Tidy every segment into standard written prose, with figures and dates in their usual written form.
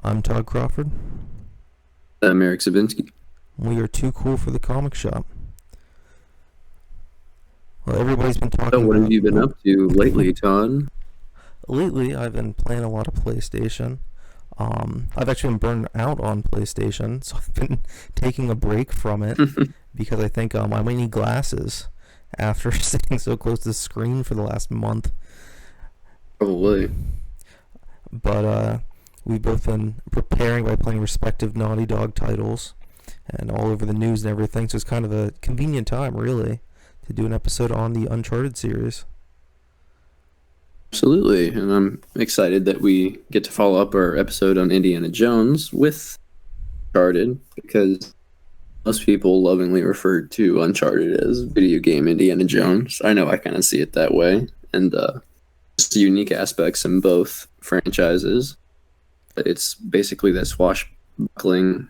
I'm Todd Crawford. I'm Eric Zabinski. We are too cool for the comic shop. Well, everybody's been So talking what have about... you been up to lately, Todd? Lately, I've been playing a lot of PlayStation. I've actually been burned out on PlayStation, so I've been taking a break from it because I think I might need glasses after sitting so close to the screen for the last month. Probably. But we've both been preparing by playing respective Naughty Dog titles and all over the news and everything, so it's kind of a convenient time, really, to do an episode on the Uncharted series. Absolutely. And I'm excited that we get to follow up our episode on Indiana Jones with Uncharted, because most people lovingly refer to Uncharted as video game Indiana Jones. I know I kind of see it that way. And just the unique aspects in both franchises. It's basically that swashbuckling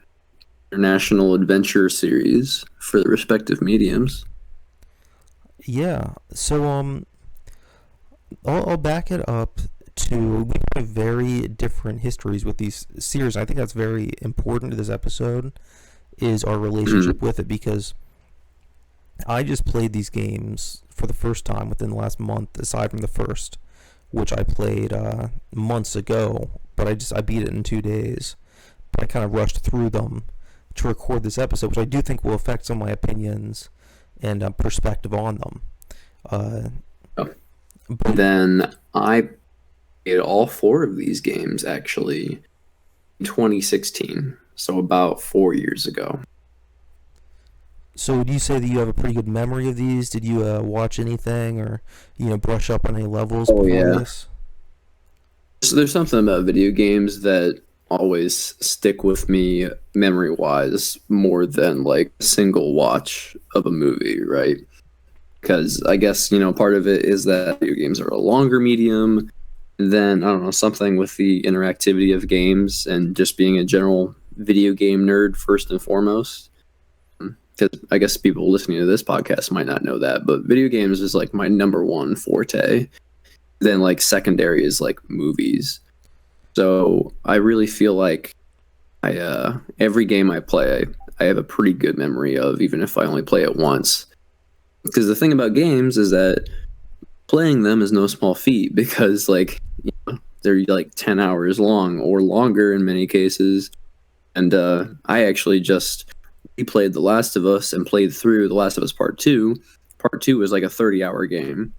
international adventure series for the respective mediums. Yeah, so I'll back it up to we have very different histories with these series. I think that's very important to this episode is our relationship with it, because I just played these games for the first time within the last month, aside from the first, which I played months ago, but I beat it in 2 days. But I kind of rushed through them to record this episode, which I do think will affect some of my opinions and perspective on them. But Then I played all four of these games actually in 2016, so about 4 years ago. so would you say that you have a pretty good memory of these? Did you watch anything or brush up on any levels Oh before yeah. this? So there's something about video games that always stick with me memory-wise more than like a single watch of a movie, right? Because I guess, part of it is that video games are a longer medium. Then, I don't know, something with the interactivity of games and just being a general video game nerd first and foremost. Because I guess people listening to this podcast might not know that, but video games is like my number one forte. Then, like, secondary is like movies. So I really feel like every game I play, I have a pretty good memory of, even if I only play it once. Because the thing about games is that playing them is no small feat, because they're like 10 hours long or longer in many cases. And I actually just replayed The Last of Us and played through The Last of Us Part 2. Part 2 is like a 30-hour game.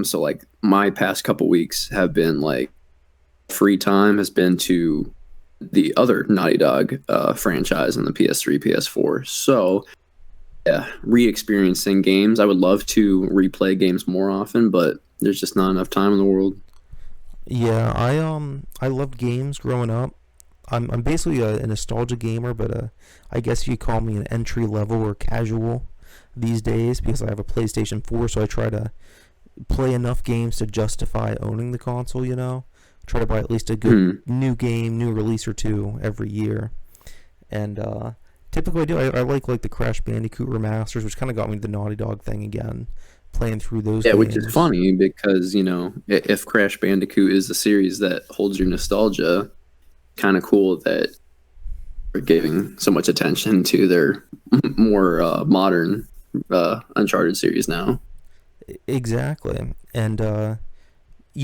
So like my past couple weeks have been like free time has been to the other Naughty Dog franchise on the PS3, PS4. So yeah, re-experiencing games. I would love to replay games more often, but there's just not enough time in the world. Yeah, I loved games growing up. I'm basically a nostalgia gamer, but I guess you could call me an entry level or casual these days, because I have a PlayStation 4, so I try to play enough games to justify owning the console, Try to buy at least a good new game, new release or two every year. And typically I do. I like the Crash Bandicoot remasters, which kind of got me to the Naughty Dog thing again, playing through those Yeah, games. which is funny because, if Crash Bandicoot is the series that holds your nostalgia, kind of cool that we're giving so much attention to their more modern Uncharted series now. Exactly. And I'd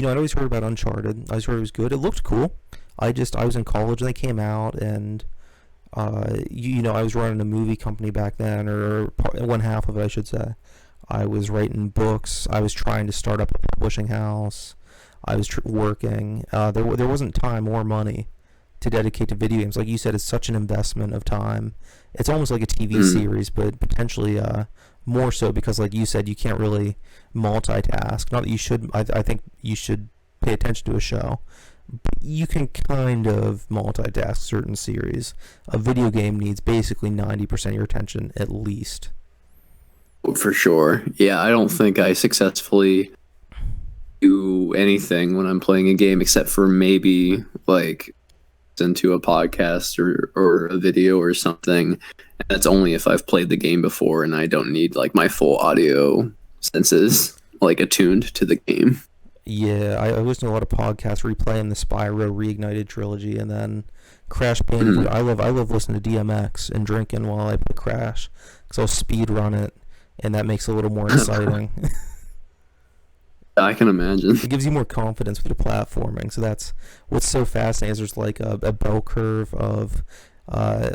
always heard about Uncharted. I always heard it was good. It looked cool. I was in college when they came out, and I was running a movie company back then, or one half of it, I should say. I was writing books. I was trying to start up a publishing house. I was working. There wasn't time or money to dedicate to video games. Like you said, it's such an investment of time. It's almost like a TV series, but potentially more so, because, like you said, you can't really multitask. Not that you should. I think you should pay attention to a show. But you can kind of multitask certain series. A video game needs basically 90% of your attention at least. For sure. Yeah, I don't think I successfully do anything when I'm playing a game except for maybe like into a podcast or a video or something. And that's only if I've played the game before and I don't need like my full audio senses like attuned to the game. Yeah, I listen to a lot of podcasts replaying the Spyro Reignited trilogy, and then Crash Bandicoot. Mhm. I love listening to DMX and drinking while I play Crash, because I'll speed run it, and that makes it a little more exciting. I can imagine. It gives you more confidence with the platforming. So that's what's so fascinating is there's like a bell curve of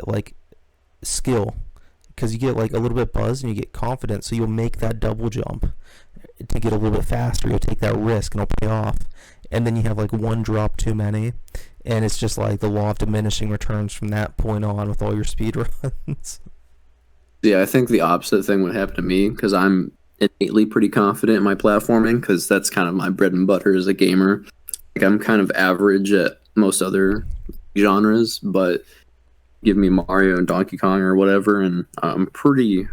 like skill, because you get like a little bit buzzed and you get confident, so you'll make that double jump to get a little bit faster. You'll take that risk and it'll pay off. And then you have like one drop too many, and it's just like the law of diminishing returns from that point on with all your speed runs. Yeah, I think the opposite thing would happen to me because I'm innately pretty confident in my platforming because that's kind of my bread and butter as a gamer. Like I'm kind of average at most other genres, but give me Mario and Donkey Kong or whatever, and I'm pretty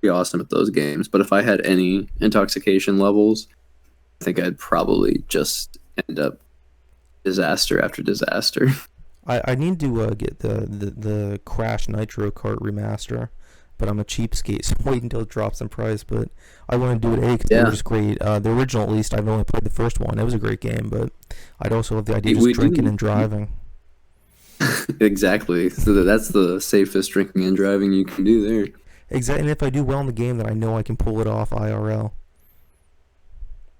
awesome at those games. But if I had any intoxication levels, I think I'd probably just end up disaster after disaster. I need to get the Crash Nitro Kart remaster, but I'm a cheapskate, so I'm waiting until it drops in price. But I want to do it A because they were Yeah, just great. The original, at least, I've only played the first one. It was a great game, but I'd also love the idea of just we drinking do and driving. exactly. So that's the safest drinking and driving you can do there. Exactly, and if I do well in the game, then I know I can pull it off IRL.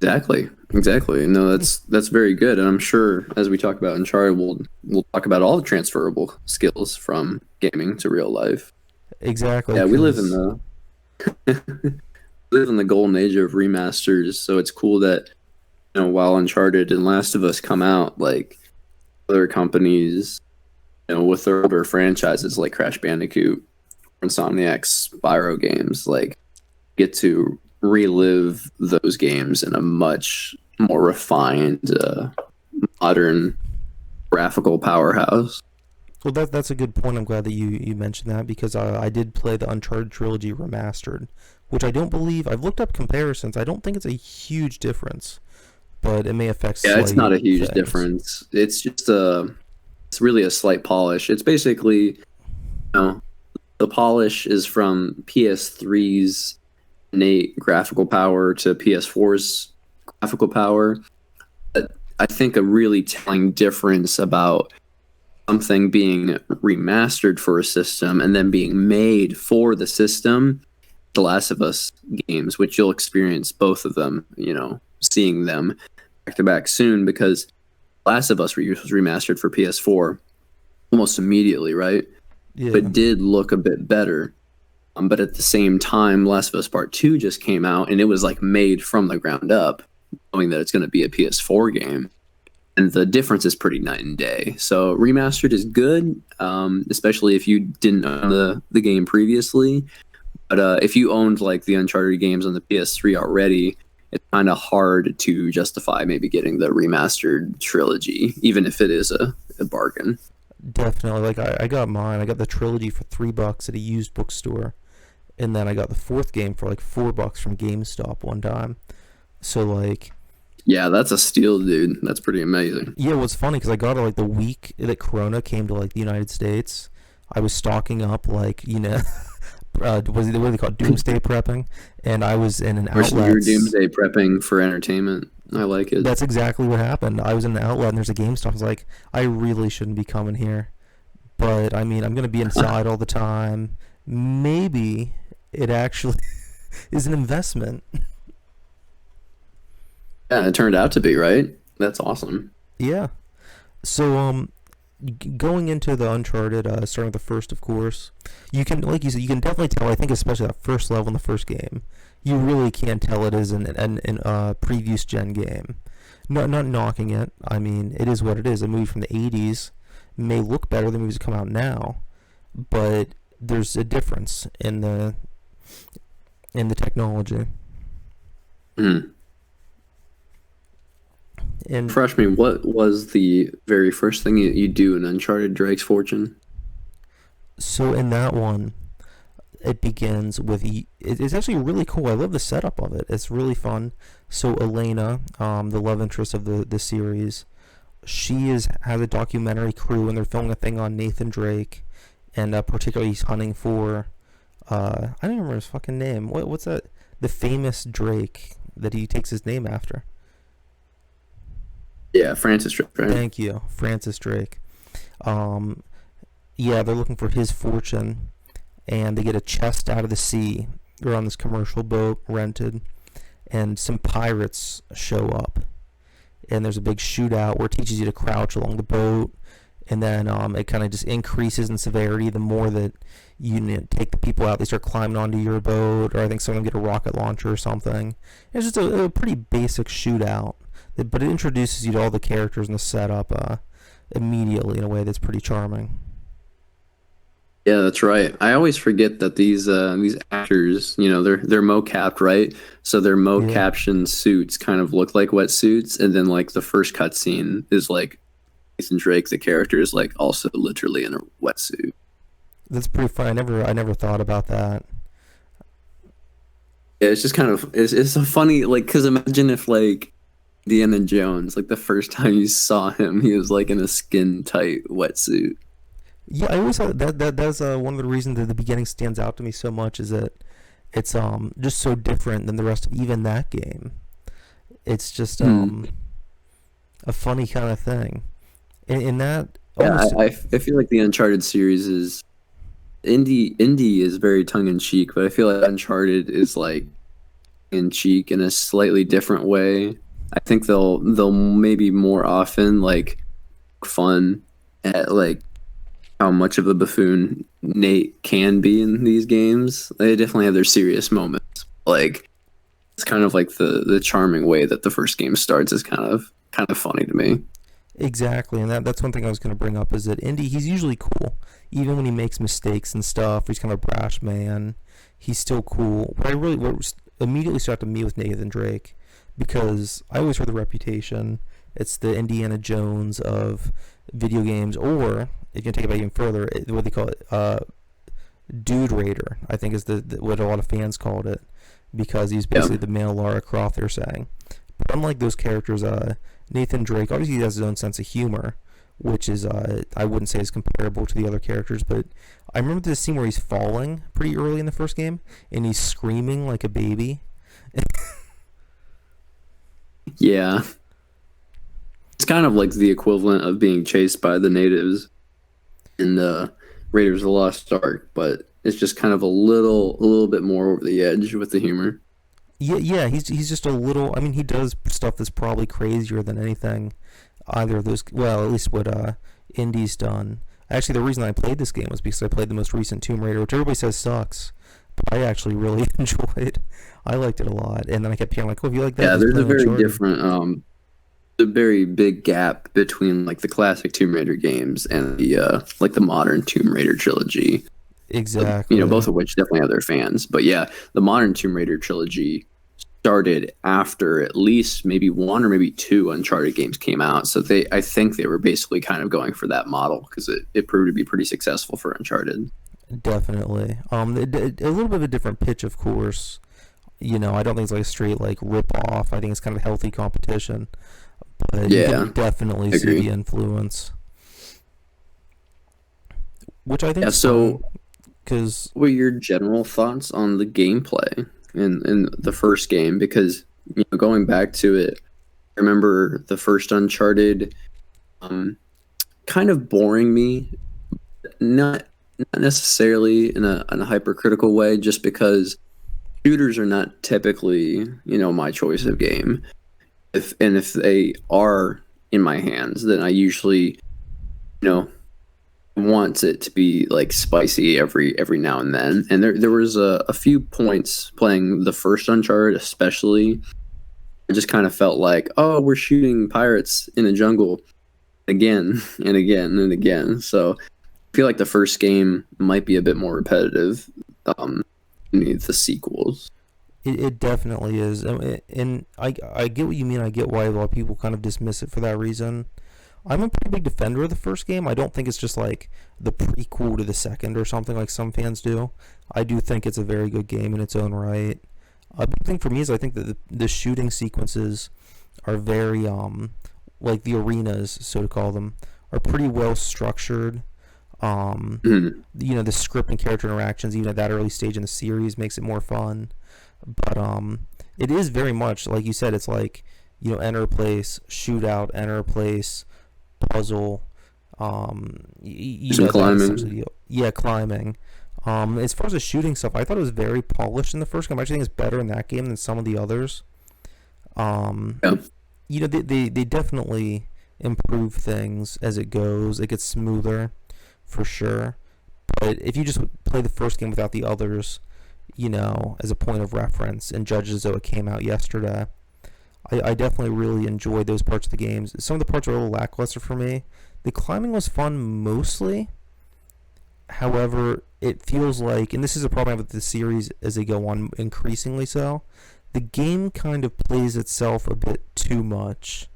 Exactly, exactly. No, that's very good, and I'm sure as we talk about Uncharted, we'll talk about all the transferable skills from gaming to real life. Exactly, Yeah, we live in because the live in the golden age of remasters, so it's cool that while Uncharted and Last of Us come out, like other companies, with their older franchises like Crash Bandicoot, Insomniac's Spyro games, like get to relive those games in a much more refined, modern graphical powerhouse. well, that's a good point. I'm glad that you mentioned that because I did play the Uncharted trilogy remastered, which I don't believe I've looked up comparisons. I don't think it's a huge difference, but it may affect Yeah, it's not slight a huge things. difference. It's really a slight polish. It's basically, know, the polish is from PS3's innate graphical power to PS4's graphical power. But I think a really telling difference about something being remastered for a system and then being made for the system, The Last of Us games, which you'll experience both of them, seeing them back to back soon because Last of Us was remastered for PS4 almost immediately, right? Yeah, But did look a bit better. But at the same time, Last of Us Part 2 just came out and it was like made from the ground up, knowing that it's going to be a PS4 game. And the difference is pretty night and day. So remastered is good, especially if you didn't own the game previously. But if you owned like the Uncharted games on the PS3 already, it's kind of hard to justify maybe getting the remastered trilogy, even if it is a bargain. definitely. Like I got mine. I got the trilogy for $3 at a used bookstore, and then I got the fourth game for like $4 from GameStop one time. So like, Yeah, that's a steal, dude. That's pretty amazing. yeah, it was funny because I got it like the week that Corona came to like the United States. I was stocking up like what do they call it? Doomsday prepping, and I was in an You're outlets. doomsday prepping for entertainment. I like it. That's exactly what happened. I was in an outlet and there's a GameStop. I was like, I really shouldn't be coming here, but I mean, I'm gonna be inside all the time. Maybe it actually is an investment. Yeah, it turned out to be, right? That's awesome. Yeah. So going into the Uncharted, starting with the first, of course, you can, like you said, you can definitely tell. I think especially that first level in the first game, you really can't tell it is an previous gen game. Not knocking it. I mean, it is what it is. A movie from the '80s may look better than movies that come out now, but there's a difference in the technology. Mm. And Refresh me, what was the very first thing you do in Uncharted Drake's Fortune? so in that one, it begins with it's actually really cool. I love the setup of it. It's really fun. So Elena, the love interest of the series, she has a documentary crew and they're filming a thing on Nathan Drake, and particularly he's hunting for I don't remember his fucking name. What's that? The famous Drake that he takes his name after. Yeah, Francis Drake, right? Thank you, Francis Drake. Um, yeah, they're looking for his fortune, and they get a chest out of the sea. They're on this commercial boat rented, and some pirates show up, and there's a big shootout where it teaches you to crouch along the boat, and then it kind of just increases in severity the more that you take the people out. They start climbing onto your boat, or I think some of them get a rocket launcher or something. It's just a pretty basic shootout, but it introduces you to all the characters and the setup immediately in a way that's pretty charming. Yeah, that's right. I always forget that these actors, they're mo-capped, right? So their Yeah, mo-caption suits kind of look like wetsuits, and then like the first cutscene is like Ethan Drake, the character, is like also literally in a wetsuit. that's pretty fun. I never thought about that. Yeah, it's just kind of it's a funny like because imagine if like Indiana Jones, like the first time you saw him, he was like in a skin tight wetsuit. Yeah, I always thought that's one of the reasons that the beginning stands out to me so much is that it's just so different than the rest of even that game. It's just Hmm. a funny kind of thing. In that Yeah, almost I feel like the Uncharted series is indie is very tongue in cheek, but I feel like Uncharted is like in cheek in a slightly different way. I think they'll maybe more often like fun at like how much of a buffoon Nate can be in these games. They definitely have their serious moments. Like it's kind of like the charming way that the first game starts is kind of funny to me. exactly, and that's one thing I was going to bring up is that Indy he's usually cool, even when he makes mistakes and stuff. He's kind of a brash man. He's still cool. What immediately stuck to me with Nathan Drake because I always heard the reputation. It's the Indiana Jones of video games, or if you can take it back even further, what they call it, Dude Raider. I think is the what a lot of fans called it because he's Yeah. basically the male Lara Croft. They're saying, but unlike those characters, Nathan Drake obviously he has his own sense of humor, which is I wouldn't say is comparable to the other characters, but I remember this scene where he's falling pretty early in the first game and he's screaming like a baby. Yeah. It's kind of like the equivalent of being chased by the natives in Raiders of the Lost Ark, but it's just kind of a little bit more over the edge with the humor. Yeah, yeah, he's just a little. I mean, he does stuff that's probably crazier than anything either of those. Well, at least what Indy's done. Actually, the reason I played this game was because I played the most recent Tomb Raider, which everybody says sucks, but I actually really enjoyed. I liked it a lot, and then I kept hearing like, "Oh, if you like that, Yeah, just there's play a very Uncharted." different a very big gap between like the classic Tomb Raider games and the like the modern Tomb Raider trilogy. Exactly. Both of which definitely have their fans. But yeah, the modern Tomb Raider trilogy started after at least maybe one or maybe two Uncharted games came out. So I think they were basically kind of going for that model because it proved to be pretty successful for Uncharted. Definitely. A little bit of a different pitch, of course. I don't think it's like a straight like rip off. I think it's kind of healthy competition, but you can Yeah, definitely I see agree. the influence, which I think Yeah, is fun so because what are your general thoughts on the gameplay in the first game? Because going back to it, I remember the first Uncharted um, kind of boring me, not not necessarily in a hypercritical way, just because shooters are not typically my choice of game. If they are in my hands, then I usually you know want it to be like spicy every now and then. And there was a few points playing the first Uncharted, especially. I just kind of felt like, oh, we're shooting pirates in a jungle again and again and again. So I feel like the first game might be a bit more repetitive. Um, the sequels. it definitely is, and I get what you mean. I get why a lot of people kind of dismiss it for that reason. I'm a pretty big defender of the first game. I don't think it's just like the prequel to the second or something like some fans do. I do think it's a very good game in its own right. A big thing for me is I think that the shooting sequences are very like the arenas, so to call them, are pretty well structured. Um, Mhm. the script and character interactions, even at that early stage in the series, makes it more fun. But it is very much like you said. It's like enter a place, shootout, enter a place, puzzle. Some That essentially, climbing. yeah, climbing. As far as the shooting stuff, I thought it was very polished in the first game. I actually think it's better in that game than some of the others. Um, Yeah. they definitely improve things as it goes. It gets smoother for sure. But if you just play the first game without the others, as a point of reference and judge as though it came out yesterday, I definitely really enjoyed those parts of the games. Some of the parts are a little lackluster for me. The climbing was fun mostly. However, it feels like, and this is a problem I have with the series as they go on increasingly so, the game kind of plays itself a bit too much,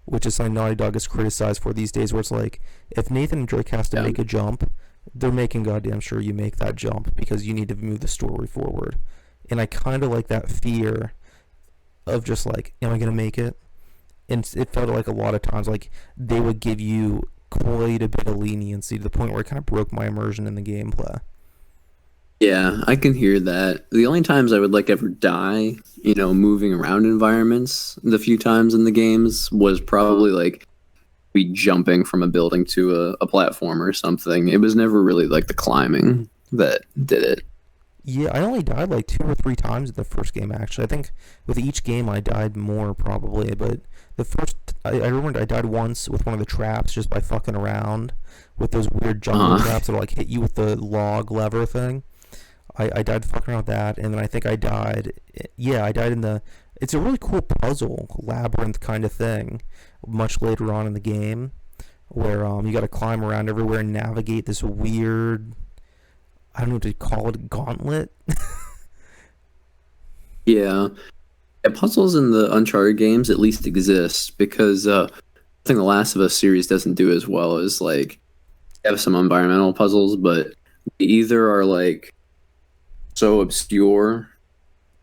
which is something Naughty Dog is criticized for these days, where it's like, if Nathan Drake has to Yeah. make a jump, they're making goddamn sure you make that jump because you need to move the story forward. And I kind of like that fear of just like, am I going to make it? And it felt like a lot of times like they would give you quite a bit of leniency to the point where it kind of broke my immersion in the gameplay. Yeah, I can hear that. The only times I would like ever die, moving around environments, the few times in the games was probably like be jumping from a building to a platform or something. It was never really like the climbing that did it. Yeah, I only died like 2 or 3 times in the first game actually. I think with each game I died more probably, but the first I remember I died once with one of the traps just by fucking around with those weird jungle Uh-huh. traps that like hit you with the log lever thing. I died fucking around with that, and then I think I died. Yeah, I died in the. It's a really cool puzzle labyrinth kind of thing. Much later on in the game, where you got to climb around everywhere and navigate this weird. I don't know what to call it, gauntlet. Yeah. Yeah, puzzles in the Uncharted games at least exist because I think the Last of Us series doesn't do as well as like have some environmental puzzles, but they either are like so obscure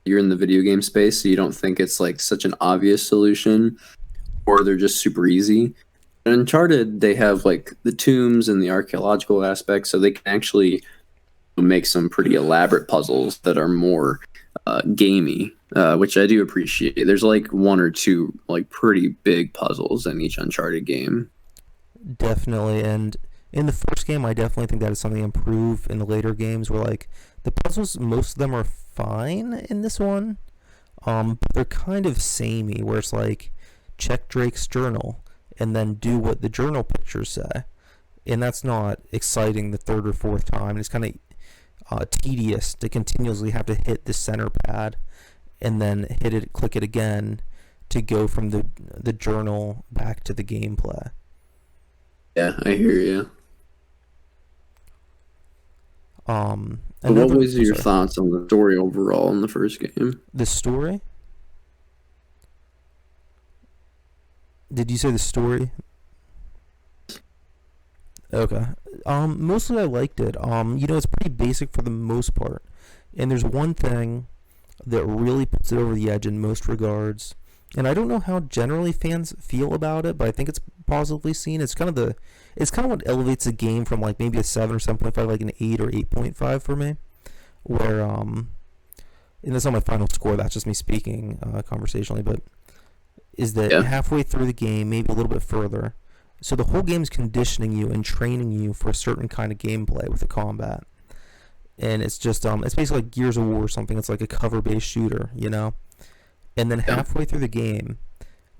you're in the video game space, so you don't think it's like such an obvious solution, or they're just super easy. In Uncharted, they have like the tombs and the archaeological aspects, so they can actually make some pretty elaborate puzzles that are more gamey, which I do appreciate. There's like one or two like pretty big puzzles in each Uncharted game. Definitely, and in the first game, I definitely think that is something to improve in the later games. Where like the puzzles, most of them are fine in this one. But they're kind of samey, where it's like check Drake's journal and then do what the journal pictures say, and that's not exciting the third or fourth time. It's kind of tedious to continuously have to hit the center pad and then hit it, click it again to go from the journal back to the gameplay. Yeah, I hear you. But what Another, was oh your sorry, thoughts on the story overall in the first game? the story. Did you say the story? Okay. Mostly I liked it. It's pretty basic for the most part. And there's one thing that really puts it over the edge in most regards. And I don't know how generally fans feel about it, but I think it's positively seen. It's kind of what elevates a game from like maybe a 7 or 7.5, like an 8 or 8.5 for me. Where and that's not my final score. That's just me speaking conversationally, but is that Yeah. halfway through the game, maybe a little bit further. So the whole game's conditioning you and training you for a certain kind of gameplay with the combat. And it's just it's basically like Gears of War or something. It's like a cover-based shooter. And then Yeah. halfway through the game,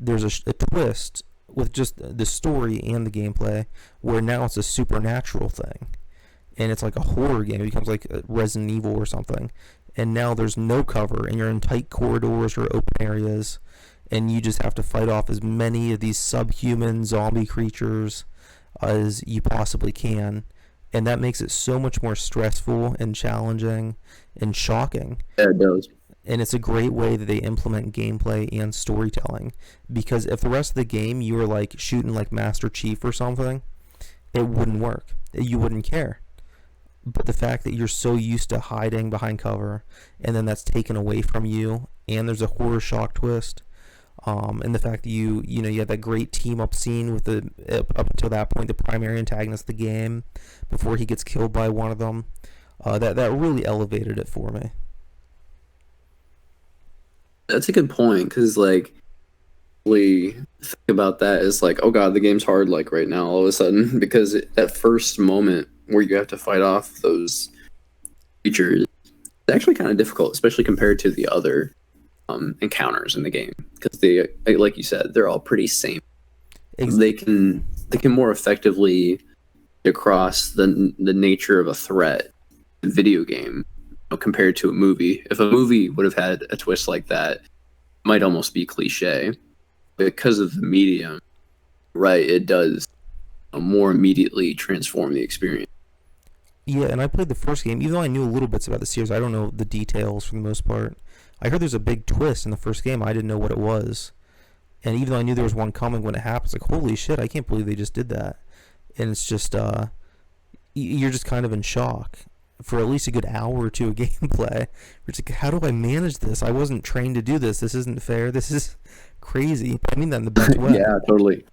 there's a twist with just the story and the gameplay, where now it's a supernatural thing, and it's like a horror game. It becomes like Resident Evil or something, and now there's no cover, and you're in tight corridors or open areas, and you just have to fight off as many of these subhuman zombie creatures as you possibly can, and that makes it so much more stressful and challenging and shocking. Yeah, it does. And it's a great way that they implement gameplay and storytelling, because if the rest of the game you were like shooting like Master Chief or something, it wouldn't work. You wouldn't care. But the fact that you're so used to hiding behind cover, and then that's taken away from you, and there's a horror shock twist, and the fact that you had that great team up scene with the up until that point the primary antagonist of the game before he gets killed by one of them, that really elevated it for me. That's a good point because like really think about that as like, oh god, the game's hard like right now all of a sudden because that first moment where you have to fight off those creatures, it's actually kind of difficult, especially compared to the other encounters in the game because they, like you said, they're all pretty same. Ex- They can more effectively across the nature of a threat in a video game, compared to a movie. If a movie would have had a twist like that, it might almost be cliche because of the medium, right? It does more immediately transform the experience. yeah, and I played the first game, even though I knew a little bits about the series. I don't know the details for the most part. I heard there's a big twist in the first game. I didn't know what it was, and even though I knew there was one coming when it happens, like holy shit, I can't believe they just did that. And it's just you're just kind of in shock for at least a good hour or two of gameplay. It's like, how do I manage this? I wasn't trained to do this. This isn't fair. This is crazy. But I mean that in the best way. Yeah, totally.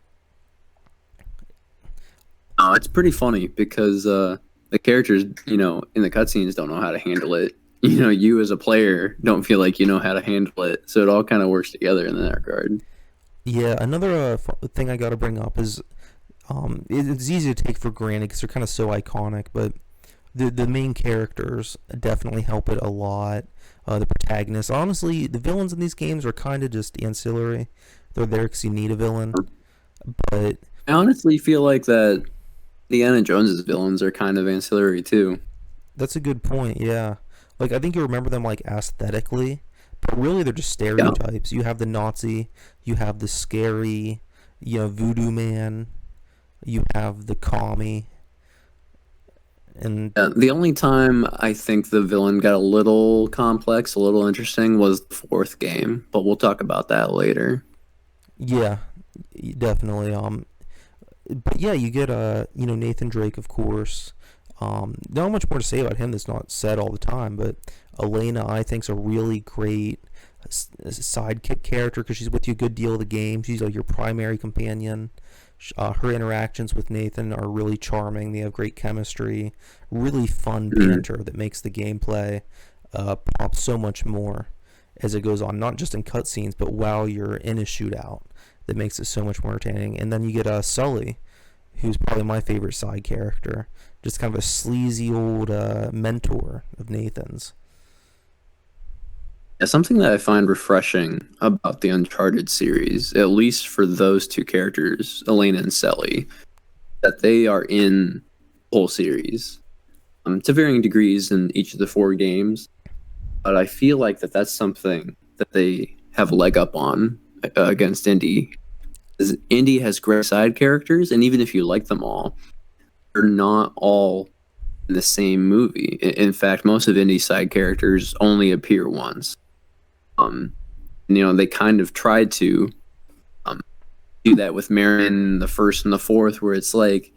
It's pretty funny because the characters, in the cutscenes don't know how to handle it. You as a player don't feel like you know how to handle it, so it all kind of works together in that regard. Yeah, another thing I got to bring up is it's easy to take for granted because they're kind of so iconic, but the main characters definitely help it a lot. The protagonists, honestly, the villains in these games are kind of just ancillary. They're there because you need a villain, but I honestly feel like that Indiana Jones's villains are kind of ancillary too. that's a good point. Yeah, like I think you remember them like aesthetically, but really they're just Yeah. stereotypes. You have the Nazi, you have the scary, voodoo man, you have the commie, and The only time I think the villain got a little complex, a little interesting, was the fourth game, but we'll talk about that later. yeah, definitely. But yeah, you get Nathan Drake, of course. Not much more to say about him that's not said all the time, but Elena, I think's a really great sidekick character because she's with you a good deal of the game. She's like your primary companion. Her interactions with Nathan are really charming. They have great chemistry, really fun Mhm. banter that makes the gameplay pop so much more as it goes on, not just in cutscenes, but while you're in a shootout. That makes it so much more entertaining. And then you get Sully, who's probably my favorite side character, just kind of a sleazy old mentor of Nathan's. Yeah, something that I find refreshing about the Uncharted series, at least for those two characters, Elena and Sully, that they are in the whole series, to varying degrees in each of the four games. But I feel like that's something that they have a leg up on against Indy. 'Cause Indy has great side characters, and even if you like them all, they're not all in the same movie. In fact, most of Indy's side characters only appear once. Um, they kind of tried to um, do that with Marion, the first and the fourth, where it's like,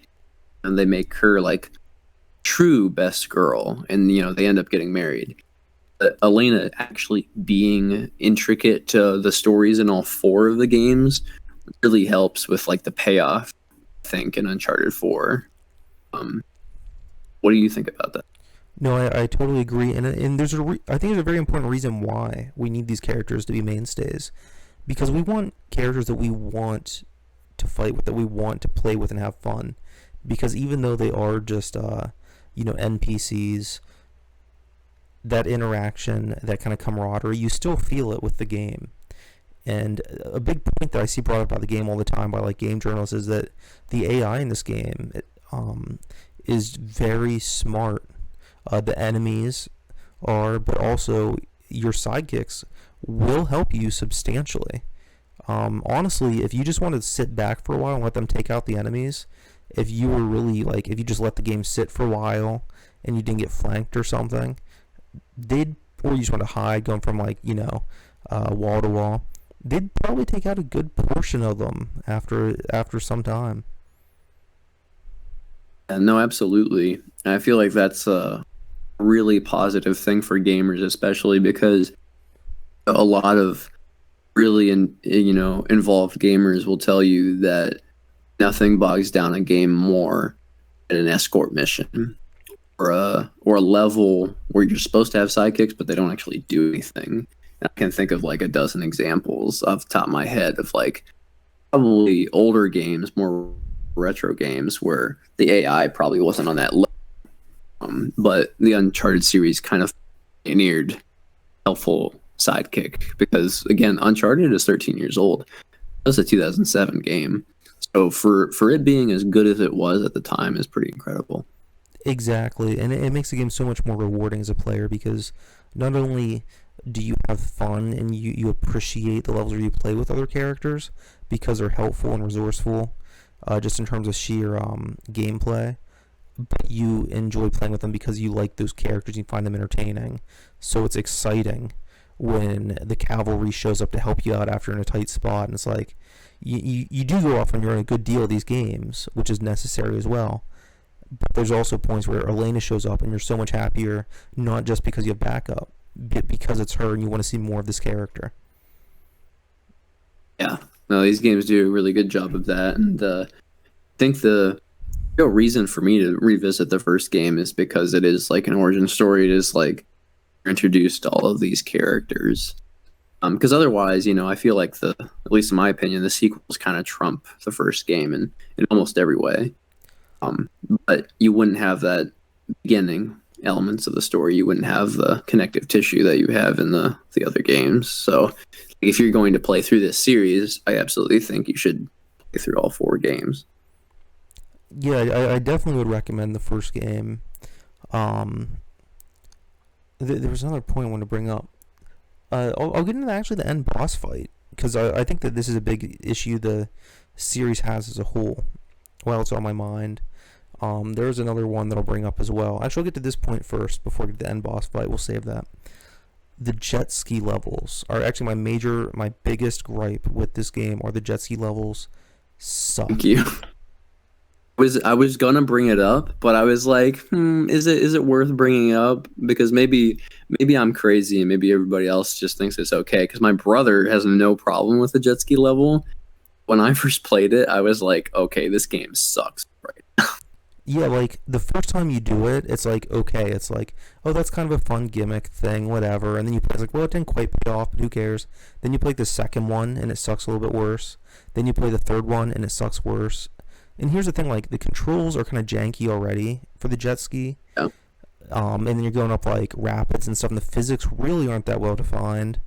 and they make her like true best girl, and they end up getting married. But Elena actually being intricate to the stories in all four of the games really helps with like the payoff, I think, in Uncharted 4. Um, what do you think about that? No, I totally agree, and I think there's a very important reason why we need these characters to be mainstays, because we want characters that we want to fight with, that we want to play with and have fun, because even though they are just NPCs, that interaction, that kind of camaraderie, you still feel it with the game. And a big point that I see brought up about the game all the time by like game journalists is that the AI in this game is very smart. The enemies are, but also your sidekicks will help you substantially. Honestly, if you just want to sit back for a while and let them take out the enemies, if you were really like, if you just let the game sit for a while and you didn't get flanked or something, or you just want to hide, going from like, wall to wall, they'd probably take out a good portion of them after some time. No, absolutely. I feel like that's a really positive thing for gamers, especially because a lot of really involved gamers will tell you that nothing bogs down a game more than an escort mission or a level where you're supposed to have sidekicks but they don't actually do anything. I can think of like a dozen examples off the top of my head of like probably older games, more retro games where the AI probably wasn't on that level. But the Uncharted series kind of pioneered helpful sidekick because again, Uncharted is 13 years old. It was a 2007 game. So for it being as good as it was at the time is pretty incredible. Exactly, and it makes the game so much more rewarding as a player because not only do you have fun and you appreciate the levels where you play with other characters because they're helpful and resourceful, just in terms of sheer gameplay, but you enjoy playing with them because you like those characters, you find them entertaining. So it's exciting when the cavalry shows up to help you out after in a tight spot, and it's like you do go off and you're in a good deal of these games, which is necessary as well. But there's also points where Elena shows up and you're so much happier, not just because you have backup, but because it's her and you want to see more of this character. Yeah. No, these games do a really good job of that. And I think the real reason for me to revisit the first game is because it is like an origin story. It is like you're introduced to all of these characters. Because otherwise, I feel like at least in my opinion, the sequels kind of trump the first game in almost every way. But you wouldn't have that beginning elements of the story. You wouldn't have the connective tissue that you have in the other games. So if you're going to play through this series, I absolutely think you should play through all four games. Yeah, I definitely would recommend the first game. There was another point I wanted to bring up. I'll get into actually the end boss fight because I think that this is a big issue the series has as a whole. While it's on my mind, there's another one that I'll bring up as well. Actually, I'll get to this point first before we get to the end boss fight. We'll save that. The jet ski levels are actually my biggest gripe with this game. Are the jet ski levels suck? Thank you. I was gonna bring it up, but I was like, is it worth bringing up? Because maybe I'm crazy and maybe everybody else just thinks it's okay. Because my brother has no problem with the jet ski level. When I first played it, I was like, okay, this game sucks right. Yeah, like the first time you do it, it's like okay, it's like oh that's kind of a fun gimmick thing, whatever. And then you play, it's like well it didn't quite pay off, but who cares? Then you play the second one and it sucks a little bit worse. Then you play the third one and it sucks worse. And here's the thing, like the controls are kind of janky already for the jet ski. Yeah. And then you're going up like rapids and stuff, and the physics really aren't that well defined,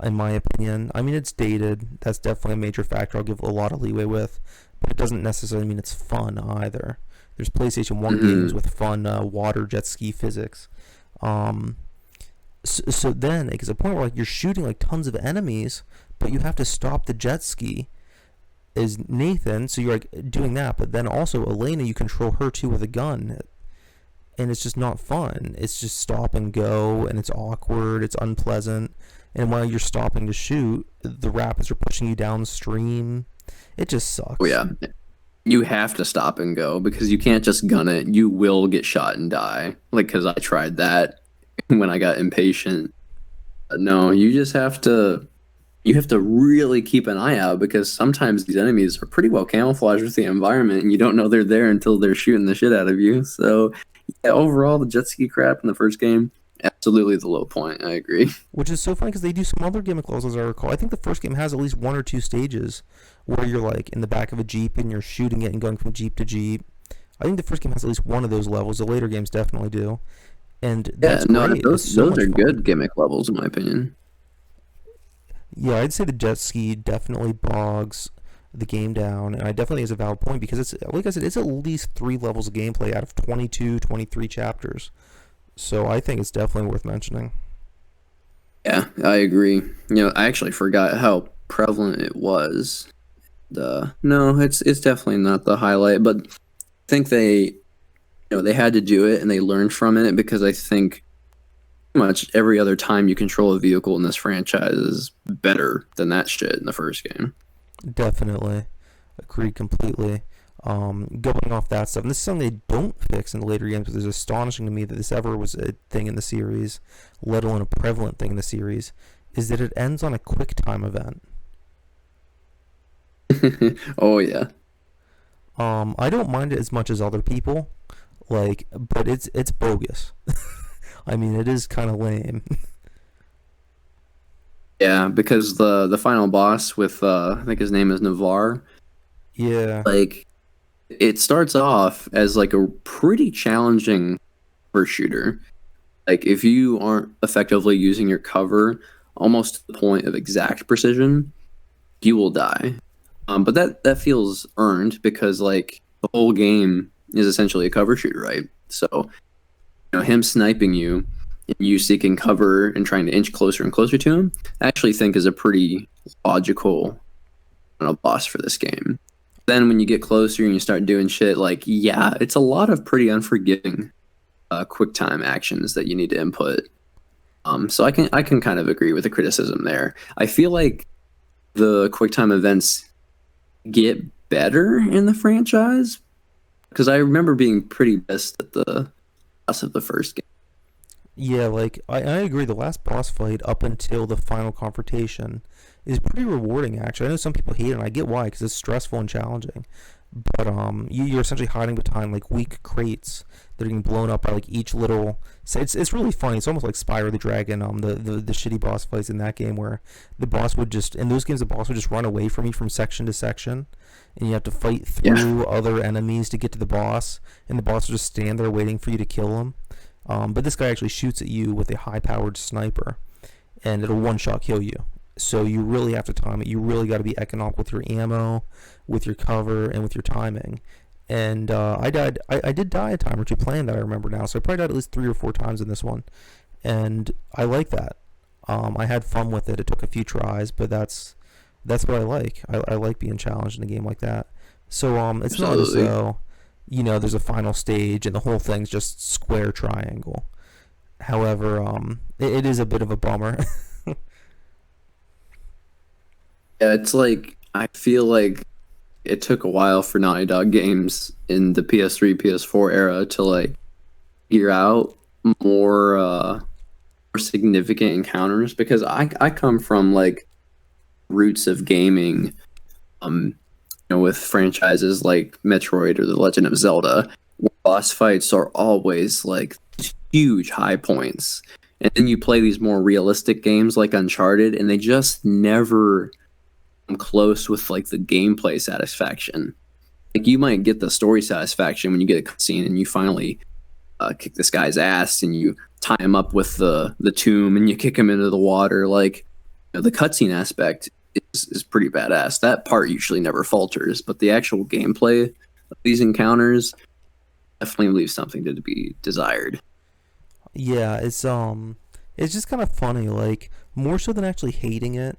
in my opinion. I mean, it's dated. That's definitely a major factor I'll give a lot of leeway with, but it doesn't necessarily mean it's fun either. There's PlayStation 1 games with fun water jet ski physics. So then it gets a point where like you're shooting like tons of enemies, but you have to stop the jet ski is Nathan, so you're like doing that, but then also Elena, you control her too with a gun, and it's just not fun. It's just stop and go, and it's awkward, it's unpleasant, and while you're stopping to shoot, the rapids are pushing you downstream. It just sucks. Oh yeah, you have to stop and go because you can't just gun it. You will get shot and die. Like because I tried that when I got impatient. No, you just have to. You have to really keep an eye out because sometimes these enemies are pretty well camouflaged with the environment and you don't know they're there until they're shooting the shit out of you. So, yeah, overall, the jet ski crap in the first game, absolutely the low point. I agree. Which is so funny because they do some other gimmick levels, as I recall. I think the first game has at least one or two stages where you're like in the back of a Jeep and you're shooting it and going from Jeep to Jeep. I think the first game has at least one of those levels. The later games definitely do. And that's great. Those are good gimmick levels, in my opinion. Yeah, I'd say the jet ski definitely bogs the game down, and I definitely is a valid point because it's like I said, it's at least 3 levels of gameplay out of 22, 23 chapters. So I think it's definitely worth mentioning. Yeah, I agree. I actually forgot how prevalent it was. No, it's definitely not the highlight, but I think they had to do it and they learned from it because I think much every other time you control a vehicle in this franchise is better than that shit in the first game. Definitely. Agreed completely. Going off that stuff, and this is something they don't fix in the later games, but it's astonishing to me that this ever was a thing in the series, let alone a prevalent thing in the series, is that it ends on a quick time event. Oh yeah. I don't mind it as much as other people, but it's bogus. I mean, it is kind of lame. Yeah, because the final boss with I think his name is Navarre, Yeah. like it starts off as like a pretty challenging first shooter. Like if you aren't effectively using your cover almost to the point of exact precision, you will die. But that feels earned because like the whole game is essentially a cover shooter, right? So him sniping you, and you seeking cover and trying to inch closer and closer to him, I actually think is a pretty logical boss for this game. Then when you get closer and you start doing shit, like yeah, it's a lot of pretty unforgiving quick time actions that you need to input. So I can kind of agree with the criticism there. I feel like the quick time events get better in the franchise because I remember being pretty pissed at the boss of the first game. Yeah, like I agree. The last boss fight up until the final confrontation is pretty rewarding. Actually, I know some people hate it, and I get why because it's stressful and challenging. But you're essentially hiding behind like weak crates that are getting blown up by like each little. So it's really funny. It's almost like Spyro the Dragon. The shitty boss fights in that game where the boss would just in those games the boss would just run away from you from section to section, and you have to fight Yeah, through other enemies to get to the boss, and the boss will just stand there waiting for you to kill him. But this guy actually shoots at you with a high-powered sniper, and it'll one-shot kill you. So you really have to time it. You really got to be economical with your ammo, with your cover, and with your timing. And I died. I did die a time or two playing that. I remember now. So I probably died at least 3 or 4 times in this one, and I like that. I had fun with it. It took a few tries, but that's what I like. I like being challenged in a game like that. So it's not as absolutely. though there's a final stage and the whole thing's just square triangle. However, it is a bit of a bummer. Yeah, it's like I feel like it took a while for Naughty Dog games in the PS3, PS4 era to like figure out more more significant encounters because I come from like roots of gaming with franchises like Metroid or The Legend of Zelda, where boss fights are always like huge high points. And then you play these more realistic games like Uncharted, and they just never come close with like the gameplay satisfaction. Like you might get the story satisfaction when you get a cutscene and you finally kick this guy's ass and you tie him up with the tomb and you kick him into the water. Like the cutscene aspect is pretty badass. That part usually never falters, but the actual gameplay of these encounters definitely leaves something to be desired. Yeah, it's just kind of funny. Like more so than actually hating it.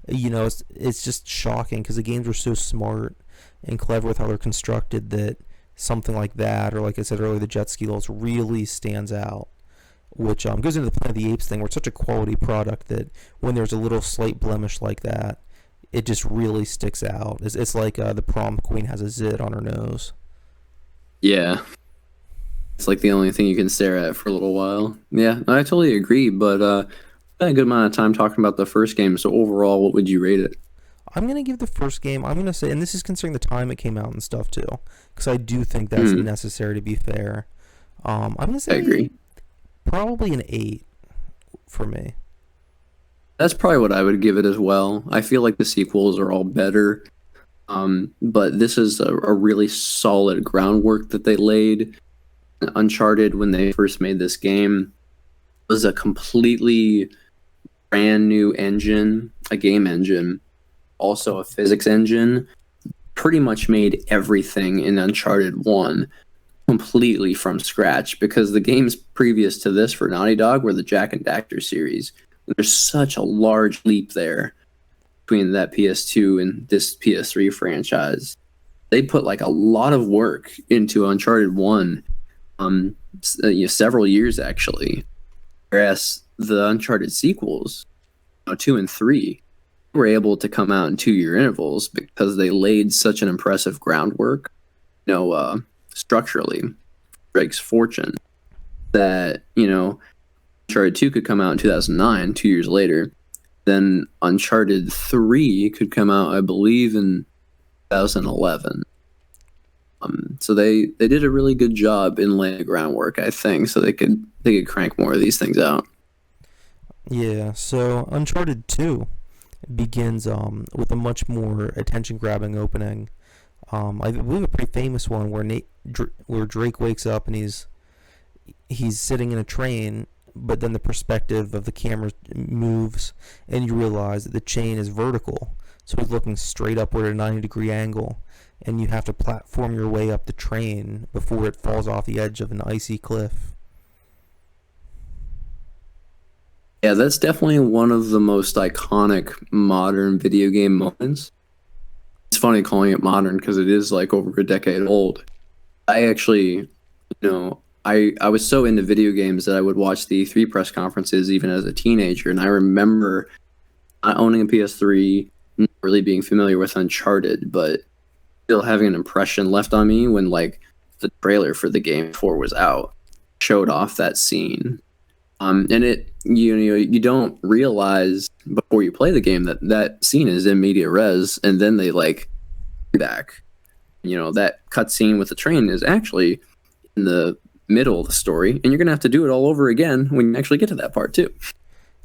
It's just shocking because the games are so smart and clever with how they're constructed that something like that, or like I said earlier, the jet ski levels really stands out. Which goes into the Planet of the Apes thing, where it's such a quality product that when there's a little slight blemish like that, it just really sticks out. It's like the prom queen has a zit on her nose. Yeah, it's like the only thing you can stare at for a little while. Yeah, I totally agree. But spent a good amount of time talking about the first game. So overall, what would you rate it? I'm gonna give the first game. I'm gonna say, and this is considering the time it came out and stuff too, because I do think that's Hmm, necessary to be fair. I'm gonna I say agree. probably an 8 for me. That's probably what I would give it as well. I feel like the sequels are all better, but this is a really solid groundwork that they laid. Uncharted, when they first made this game, was a completely brand new engine, a game engine, also a physics engine. Pretty much made everything in Uncharted 1 completely from scratch because the games previous to this for Naughty Dog were the Jack and Daxter series. There's such a large leap there between that PS2 and this PS3 franchise. They put like a lot of work into Uncharted 1, several years actually. Whereas the Uncharted sequels, 2 and 3, were able to come out in 2 year intervals because they laid such an impressive groundwork, structurally, Drake's Fortune, that, Uncharted 2 could come out in 2009, 2 years later. Then Uncharted 3 could come out, I believe, in 2011. So they did a really good job in laying the groundwork, I think, so they could crank more of these things out. Yeah, so Uncharted 2 begins with a much more attention-grabbing opening. I believe a pretty famous one where where Drake wakes up and he's sitting in a train, but then the perspective of the camera moves, and you realize that the chain is vertical. So he's looking straight upward at a 90-degree angle, and you have to platform your way up the train before it falls off the edge of an icy cliff. Yeah, that's definitely one of the most iconic modern video game moments. It's funny calling it modern because it is like over a decade old. I actually, I was so into video games that I would watch the E3 press conferences even as a teenager, and I remember not owning a PS3, not really being familiar with Uncharted, but still having an impression left on me when like the trailer for the game 4 was out, showed off that scene. And you don't realize before you play the game that that scene is in media res, and then they like back. That cutscene with the train is actually in the middle of the story, and you're gonna have to do it all over again when you actually get to that part too.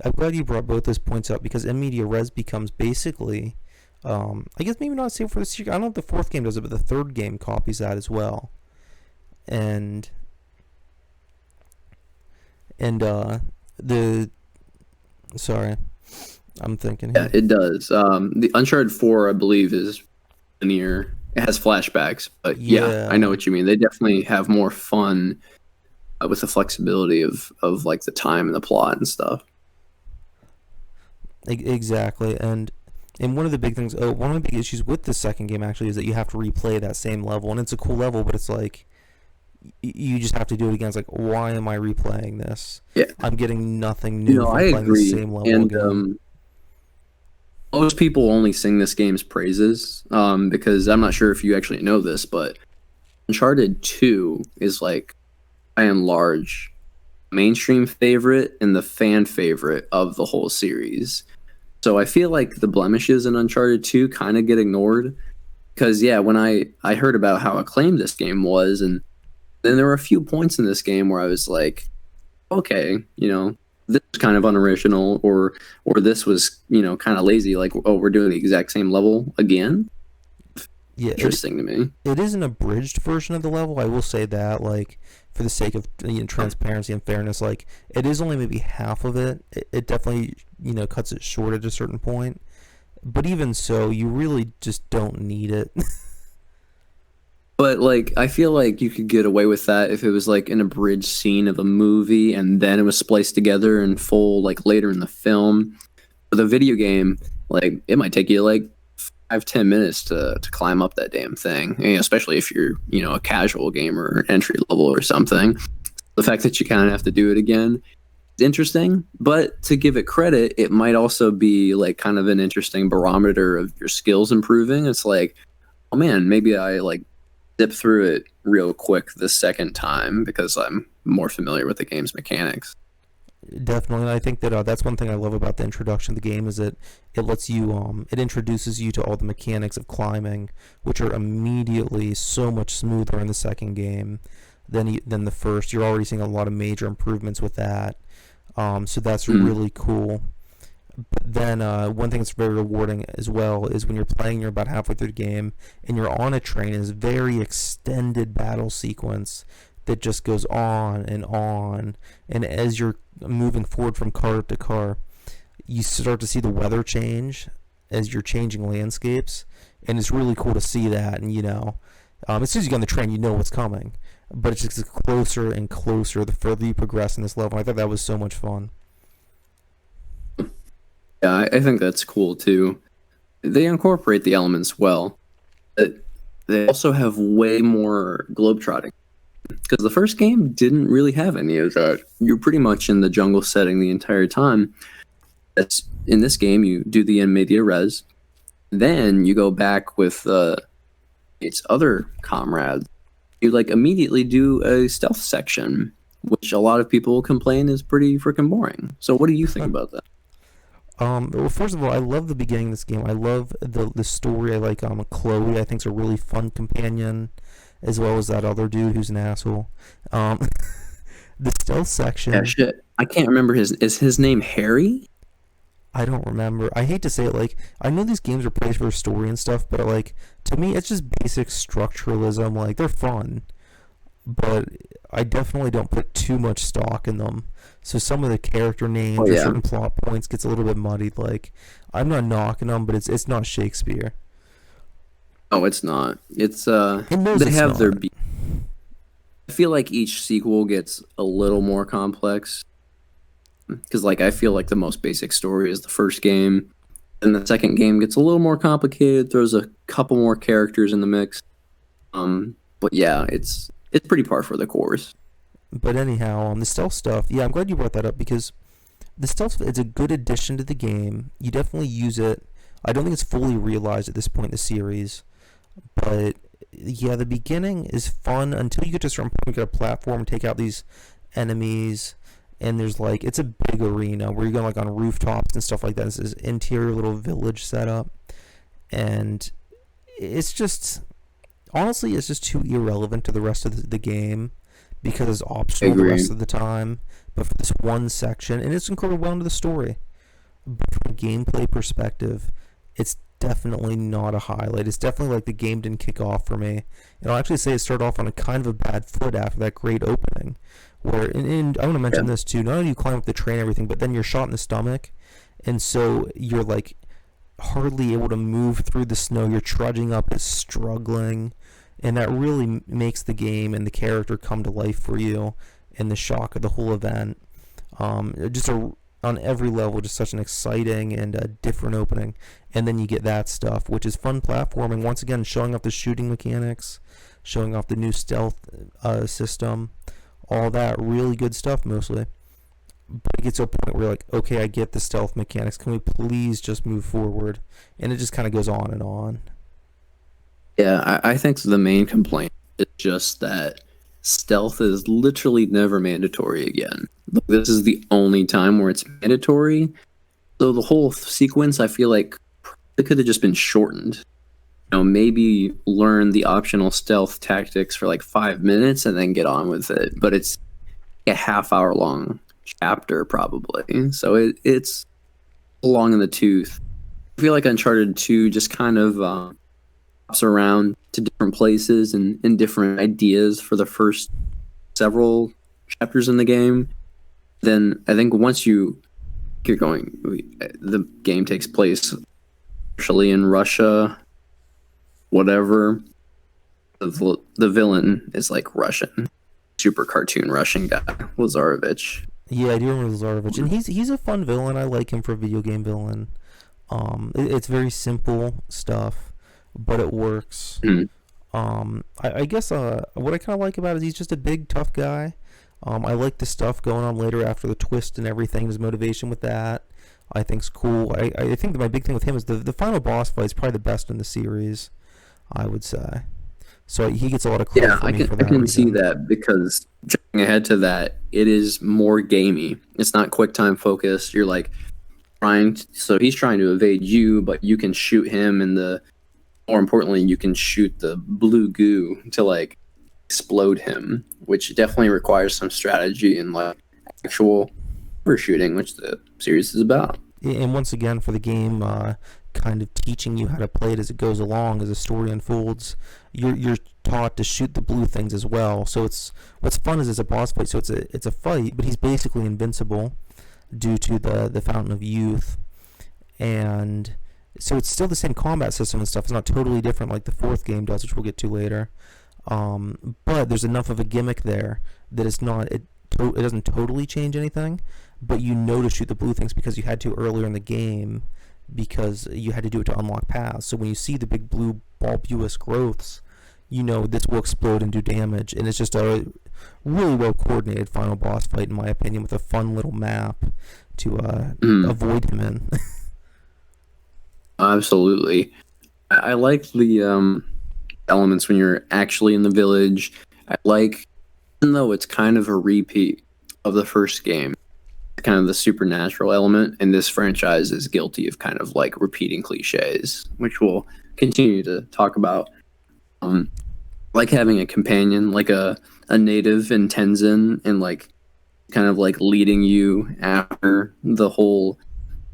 I'm glad you brought both those points up because in media res becomes basically, I guess maybe not safe for the sequel. I don't know if the fourth game does it, but the third game copies that as well. And the sorry, I'm thinking Yeah, here. it does. The Uncharted 4, I believe, is linear. It has flashbacks, but yeah, I know Yeah, what you mean. They definitely have more fun with the flexibility of like the time and the plot and stuff. exactly. And one of the big things, one of the big issues with the second game actually is that you have to replay that same level, and it's a cool level, but it's like you just have to do it again. It's like, why am I replaying this? Yeah, I'm getting nothing new no, I from playing the agree. same level And again. most people only sing this game's praises because I'm not sure if you actually know this, but Uncharted 2 is like by and large mainstream favorite and the fan favorite of the whole series. So I feel like the blemishes in Uncharted 2 kind of get ignored because yeah, when I heard about how acclaimed this game was, and then there were a few points in this game where I was like, okay, this is kind of unoriginal, or this was, kind of lazy, like, oh, we're doing the exact same level again. Yeah, Interesting to me. it is an abridged version of the level. I will say that, like, for the sake of transparency and fairness, like, it is only maybe half of it. It definitely cuts it short at a certain point. But even so, you really just don't need it. But like, I feel like you could get away with that if it was like an abridged scene of a movie and then it was spliced together in full, like later in the film. With a video game, like it might take you like 5-10 minutes to climb up that damn thing, especially if you're a casual gamer, entry level or something. The fact that you kind of have to do it again is interesting, but to give it credit, it might also be like kind of an interesting barometer of your skills improving. It's like, oh man, maybe I like zip through it real quick the second time because I'm more familiar with the game's mechanics. Definitely, I think that that's one thing I love about the introduction of the game is that it lets you, it introduces you to all the mechanics of climbing, which are immediately so much smoother in the second game than the first. You're already seeing a lot of major improvements with that, so that's Mm. really cool. But then one thing that's very rewarding as well is when you're playing, you're about halfway through the game, and you're on a train. Is very extended battle sequence that just goes on and on. And as you're moving forward from car to car, you start to see the weather change as you're changing landscapes, and it's really cool to see that. And as soon as you get on the train, you know what's coming, but it's just closer and closer the further you progress in this level. I thought that was so much fun. Yeah, I think that's cool too. They incorporate the elements well. But they also have way more globetrotting because the first game didn't really have any of that. You're pretty much in the jungle setting the entire time. That's in this game. You do the in media res, then you go back with its other comrades. You like immediately do a stealth section, which a lot of people complain is pretty freaking boring. So, what do you think about that? Well, first of all, I love the beginning of this game. I love the story. I like Chloe. I think's a really fun companion, as well as that other dude who's an asshole. Um, the stealth Yeah, section. shit. I can't remember his name Harry? I don't remember. I hate to say it, like I know these games are praised for story and stuff, but like to me, it's just basic structuralism. Like they're fun, but I definitely don't put too much stock in them. So some of the character Oh names or yeah. certain plot points gets a little bit muddied. Like I'm not knocking them, but it's not Shakespeare. Oh, it's not. It's It knows they it's have their not. beat. I feel like each sequel gets a little more complex because like I feel like the most basic story is the first game, and the second game gets a little more complicated, throws a couple more characters in the mix. But yeah, it's pretty par for the course. But anyhow, the stealth stuff. Yeah, I'm glad you brought that up because the stealth it's a good addition to the game. You definitely use it. I don't think it's fully realized at this point in the series, but yeah, the beginning is fun until you get to a certain point. You get a platform, take out these enemies, and there's like it's a big arena where you're going like on rooftops and stuff like that. This is interior little village setup, and it's just honestly it's just too irrelevant to the rest of the game because it's I optional the rest agree. of the time. But for this one section, and it's incorporated well into the story. But from a gameplay perspective, it's definitely not a highlight. It's definitely like the game didn't kick off for me. And I'll actually say it started off on a kind of a bad foot after that great opening. Where, and I want to Yeah. mention this too, not only do you climb up the train and everything, but then you're shot in the stomach. And so you're like hardly able to move through the snow. You're trudging up, it's struggling. And that really makes the game and the character come to life for you and the shock of the whole event. Just a on every level, just such an exciting and different opening. And then you get that stuff, which is fun platforming. Once again, showing off the shooting mechanics, showing off the new stealth system, all that really good stuff mostly. But it gets to a point where you're like, okay, I get the stealth mechanics. Can we please just move forward? And it just kind of goes on and on. Yeah, I think the main complaint is just that stealth is literally never mandatory again. Like, this is the only time where it's mandatory. So the whole sequence, I feel like it could have just been shortened. Maybe learn the optional stealth tactics for like 5 minutes and then get on with it. But it's a half-hour long chapter probably, so it's long in the tooth. I feel like Uncharted 2 just kind of hops around to different places and different ideas for the first several chapters in the game. Then I think once you're going, the game takes place partially in Russia, whatever. The villain is like Russian, super cartoon Russian guy, Lazarevich. Yeah, I do remember Zarovich, and he's a fun villain. I like him for a video game villain. It's very simple stuff, but it works. Mhm. I guess what I kind of like about it is he's just a big tough guy. I like the stuff going on later after the twist and everything. His motivation with that, I think's cool. I think that my big thing with him is the final boss fight is probably the best in the series. I would say. So he gets a lot of credit Yeah, for me for I that can see reason. that because jumping ahead to that, it is more gamey. It's not quick time focused. You're like so he's trying to evade you, but you can shoot him, and the more importantly, you can shoot the blue goo to like explode him, which definitely requires some strategy and like actual overshooting, which the series is about. And once again, for the game, kind of teaching you how to play it as it goes along, as the story unfolds, you're taught to shoot the blue things as well. So it's what's fun is it's a boss fight, so it's a fight, but he's basically invincible due to the Fountain of Youth, and so it's still the same combat system and stuff. It's not totally different like the fourth game does, which we'll get to later. But there's enough of a gimmick there that it's not it doesn't totally change anything, but you know to shoot the blue things because you had to earlier in the game because you had to do it to unlock paths. So when you see the big blue bulbous growths, you know this will explode and do damage, and it's just a really well coordinated final boss fight in my opinion with a fun little map to Mm, avoid him in. absolutely. I like the elements when you're actually in the village. I like, even though it's kind of a repeat of the first game, kind of the supernatural element, and this franchise is guilty of kind of like repeating cliches, which we'll continue to talk about. Like having a companion, like a native in Tenzin, and like kind of like leading you after the whole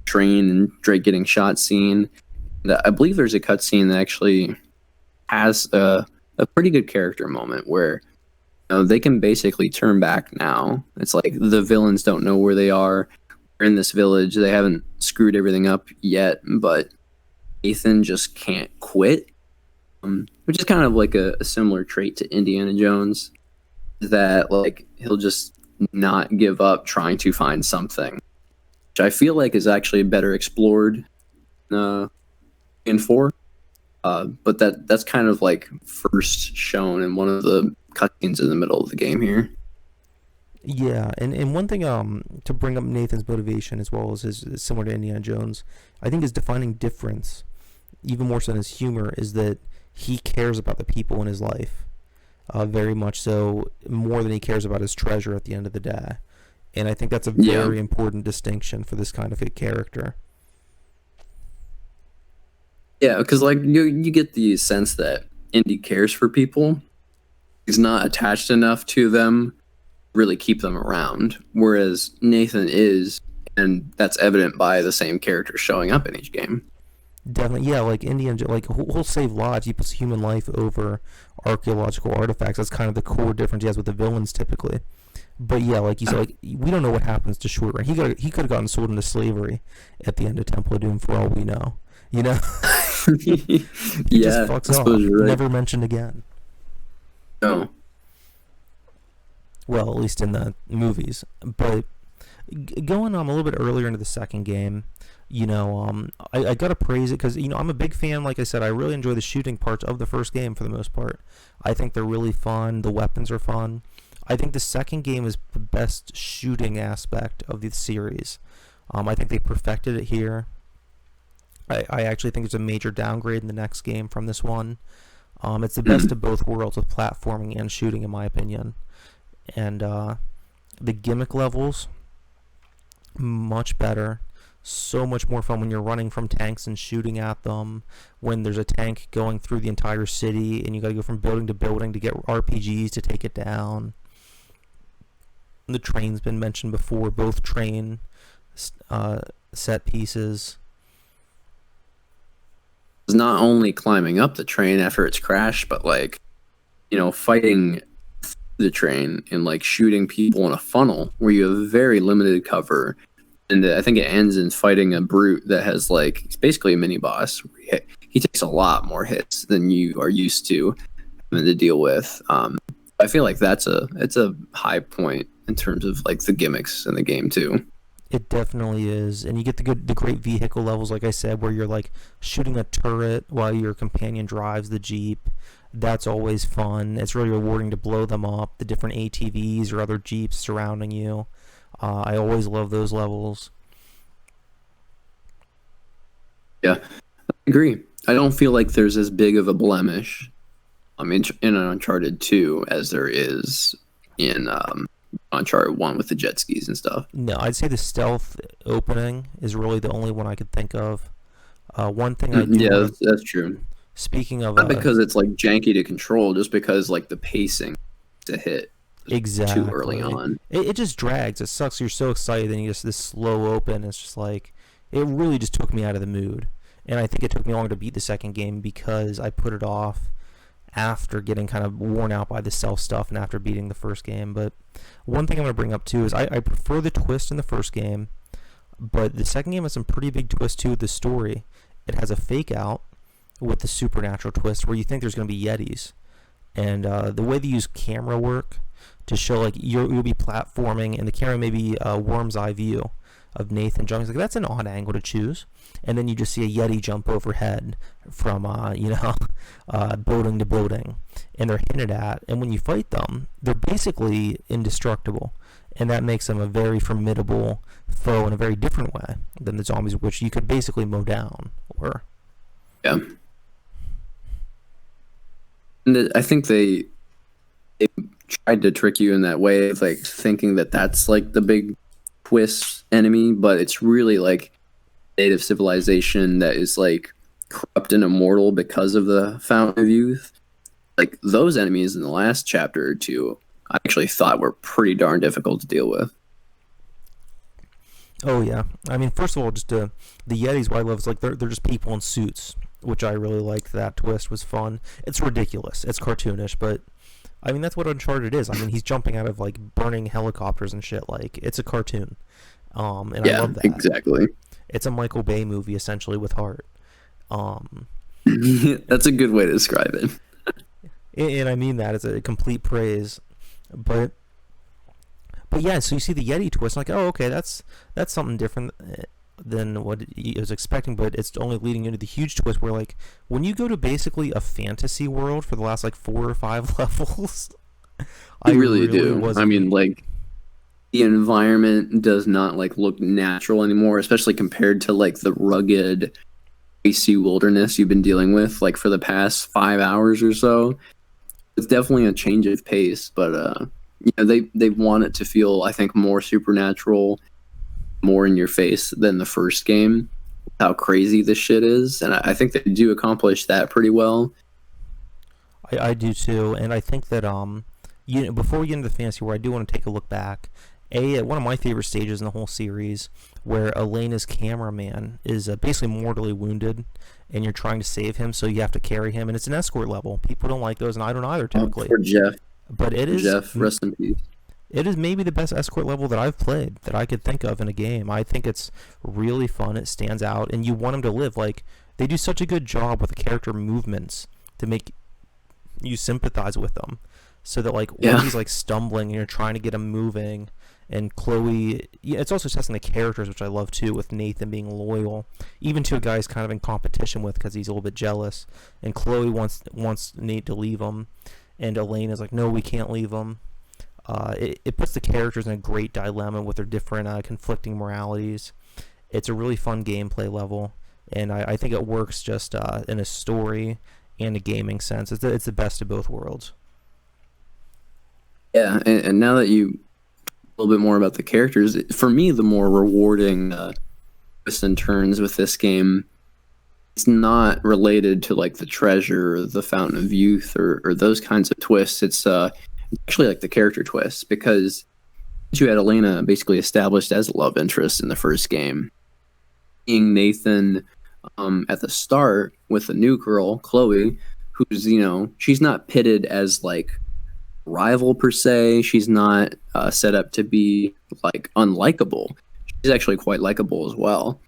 train and Drake getting shot scene. I believe there's a cutscene that actually has a pretty good character moment where they can basically turn back now. It's like the villains don't know where they are. They're in this village. They haven't screwed everything up yet, but Nathan just can't quit, which is kind of like a similar trait to Indiana Jones, that like he'll just not give up trying to find something, which I feel like is actually better explored in 4. But that's kind of like first shown in one of the cutscenes in the middle of the game here. Yeah, and one thing to bring up Nathan's motivation as well as his similar to Indiana Jones, I think his defining difference, even more so than his humor, is that he cares about the people in his life, very much so, more than he cares about his treasure at the end of the day. And I think that's a very important distinction for this kind of a character. Yeah, because like you get the sense that Indy cares for people. He's not attached enough to them, really keep them around. Whereas Nathan is, and that's evident by the same character showing up in each game. Definitely, yeah. Like Indian, like he'll save lives. He puts human life over archaeological artifacts. That's kind of the core difference he has with the villains typically. But yeah, like you said, like we don't know what happens to Short Round. He could have gotten sold into slavery at the end of Temple of Doom for all we know. You know, he just fucks off. Right. Never mentioned again. No. Well, at least in the movies. But going on a little bit earlier into the second game, I gotta praise it because I'm a big fan. Like I said, I really enjoy the shooting parts of the first game for the most part. I think they're really fun. The weapons are fun. I think the second game is the best shooting aspect of the series. I think they perfected it here. I actually think there's a major downgrade in the next game from this one. It's the best of both worlds with platforming and shooting, in my opinion. And the gimmick levels, much better. So much more fun when you're running from tanks and shooting at them. When there's a tank going through the entire city and you got to go from building to building to get RPGs to take it down. The train's been mentioned before. Both train set pieces. Not only climbing up the train after it's crashed, but like, fighting the train and like shooting people in a funnel where you have very limited cover. And I think it ends in fighting a brute that has like, it's basically a mini boss. He takes a lot more hits than you are used to having to deal with. I feel like it's a high point in terms of like the gimmicks in the game too. It definitely is, and you get the great vehicle levels, like I said, where you're like shooting a turret while your companion drives the Jeep. That's always fun. It's really rewarding to blow them up, the different ATVs or other Jeeps surrounding you. I always love those levels. Yeah, I agree. I don't feel like there's as big of a blemish in Uncharted 2 as there is in Uncharted 1 with the jet skis and stuff. No, I'd say the stealth opening is really the only one I could think of. One thing I do... Yeah, that's true. Speaking of... Not because it's like janky to control, just because like the pacing to hit exactly too early on. It just drags. It sucks. You're so excited, and you just this slow open. It's just like... It really just took me out of the mood. And I think it took me longer to beat the second game because I put it off after getting kind of worn out by the stealth stuff and after beating the first game. But one thing I'm going to bring up too is I prefer the twist in the first game, but the second game has some pretty big twists to the story. It has a fake out with the supernatural twist where you think there's going to be Yetis. And the way they use camera work to show like you'll be platforming and the camera may be a worm's eye view of Nathan jumping. Like, that's an odd angle to choose. And then you just see a Yeti jump overhead from, building to building. And they're hinted at. And when you fight them, they're basically indestructible. And that makes them a very formidable foe in a very different way than the zombies, which you could basically mow down. Yeah. And I think they tried to trick you in that way of like thinking that that's like the big twist enemy, but it's really like native civilization that is like corrupt and immortal because of the Fountain of Youth. Like those enemies in the last chapter or two, I actually thought were pretty darn difficult to deal with. Oh yeah. I mean, first of all, just the Yetis. What I love is like they're just people in suits, which I really liked. That twist was fun. It's ridiculous. It's cartoonish, but I mean that's what Uncharted is. I mean he's jumping out of like burning helicopters and shit. Like it's a cartoon. And I Yeah, love that. exactly. It's a Michael Bay movie essentially with heart. Um, That's a good way to describe it. and I mean that as a complete praise. But but yeah, so you see the Yeti twist, like, oh, okay, that's something different than what I was expecting, but it's only leading into the huge twist where, like, when you go to basically a fantasy world for the last, like, 4 or 5 levels, I You really really do. I wasn't. mean, like the environment does not like look natural anymore, especially compared to like the rugged, icy wilderness you've been dealing with like for the past 5 hours or so. It's definitely a change of pace, but they want it to feel, I think, more supernatural, more in your face than the first game. How crazy this shit is, and I think they do accomplish that pretty well. I do too, and I think that before we get into the fantasy world, I do want to take a look back. One of my favorite stages in the whole series, where Elena's cameraman is basically mortally wounded, and you're trying to save him, so you have to carry him, and it's an escort level. People don't like those, and I don't either typically. For Jeff, But Jeff, rest in peace. it is maybe the best escort level that I've played that I could think of in a game. I think it's really fun. It stands out, and you want him to live. Like they do such a good job with the character movements to make you sympathize with them, so that like when Yeah. he's like stumbling and you're trying to get him moving, and Chloe, yeah, it's also testing the characters, which I love too, with Nathan being loyal, even to a guy he's kind of in competition with because he's a little bit jealous, and Chloe wants Nate to leave him, and Elaine is like, no, we can't leave him. It puts the characters in a great dilemma with their different conflicting moralities. It's a really fun gameplay level, and I think it works just in a story and a gaming sense. It's the best of both worlds. Yeah, and now that you a little bit more about the characters, for me, the more rewarding twists and turns with this game, it's not related to like the treasure, or the fountain of youth, or those kinds of twists. It's actually like the character twists because you had Elena basically established as a love interest in the first game. Seeing Nathan at the start with the new girl, Chloe, who's, she's not pitted as like rival per se. She's not set up to be like unlikable. She's actually quite likable as well.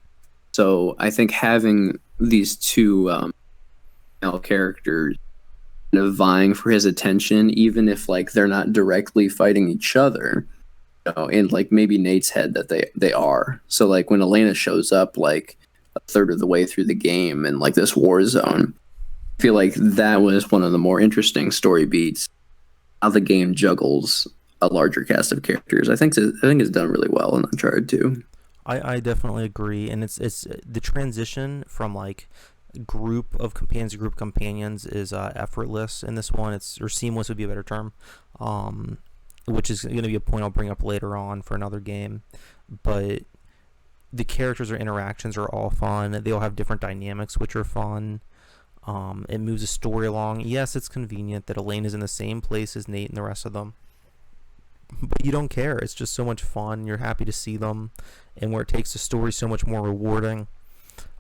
So I think having these two male characters kind of vying for his attention, even if like they're not directly fighting each other, in like maybe Nate's head that they are. So like when Elena shows up like a third of the way through the game in like this war zone, I feel like that was one of the more interesting story beats. How the game juggles a larger cast of characters. I think it's done really well in Uncharted 2. I definitely agree, and it's the transition from like group of companions to group of companions is effortless in this one. Or seamless would be a better term, which is going to be a point I'll bring up later on for another game. But the characters or interactions are all fun. They all have different dynamics, which are fun. It moves the story along. Yes, it's convenient that Elaine is in the same place as Nate and the rest of them, but you don't care. It's just so much fun. You're happy to see them, and where it takes the story so much more rewarding.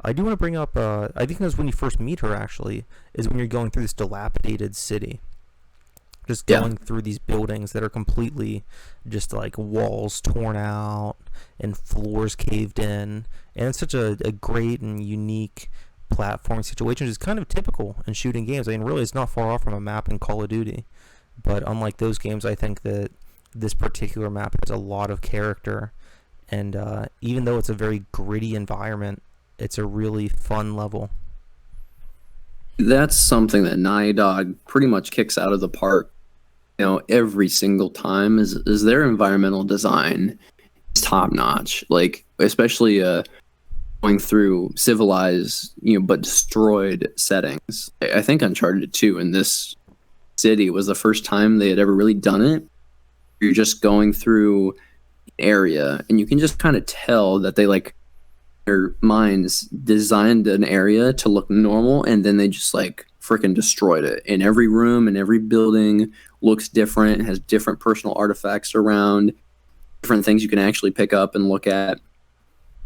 I do want to bring up, I think that's when you first meet her, actually, is when you're going through this dilapidated city. Just Yeah. going through these buildings that are completely just like walls torn out and floors caved in. And it's such a great and unique platforming situation, which is kind of typical in shooting games. I mean, really, it's not far off from a map in Call of Duty. But unlike those games, I think that this particular map has a lot of character. And even though it's a very gritty environment, it's a really fun level. That's something that Naughty Dog pretty much kicks out of the park, every single time is their environmental design is top notch. Like especially going through civilized, but destroyed settings. I think Uncharted 2 in this city was the first time they had ever really done it. You're just going through an area and you can just kind of tell that they like their minds designed an area to look normal and then they just like freaking destroyed it. In every room and every building looks different, has different personal artifacts around, different things you can actually pick up and look at.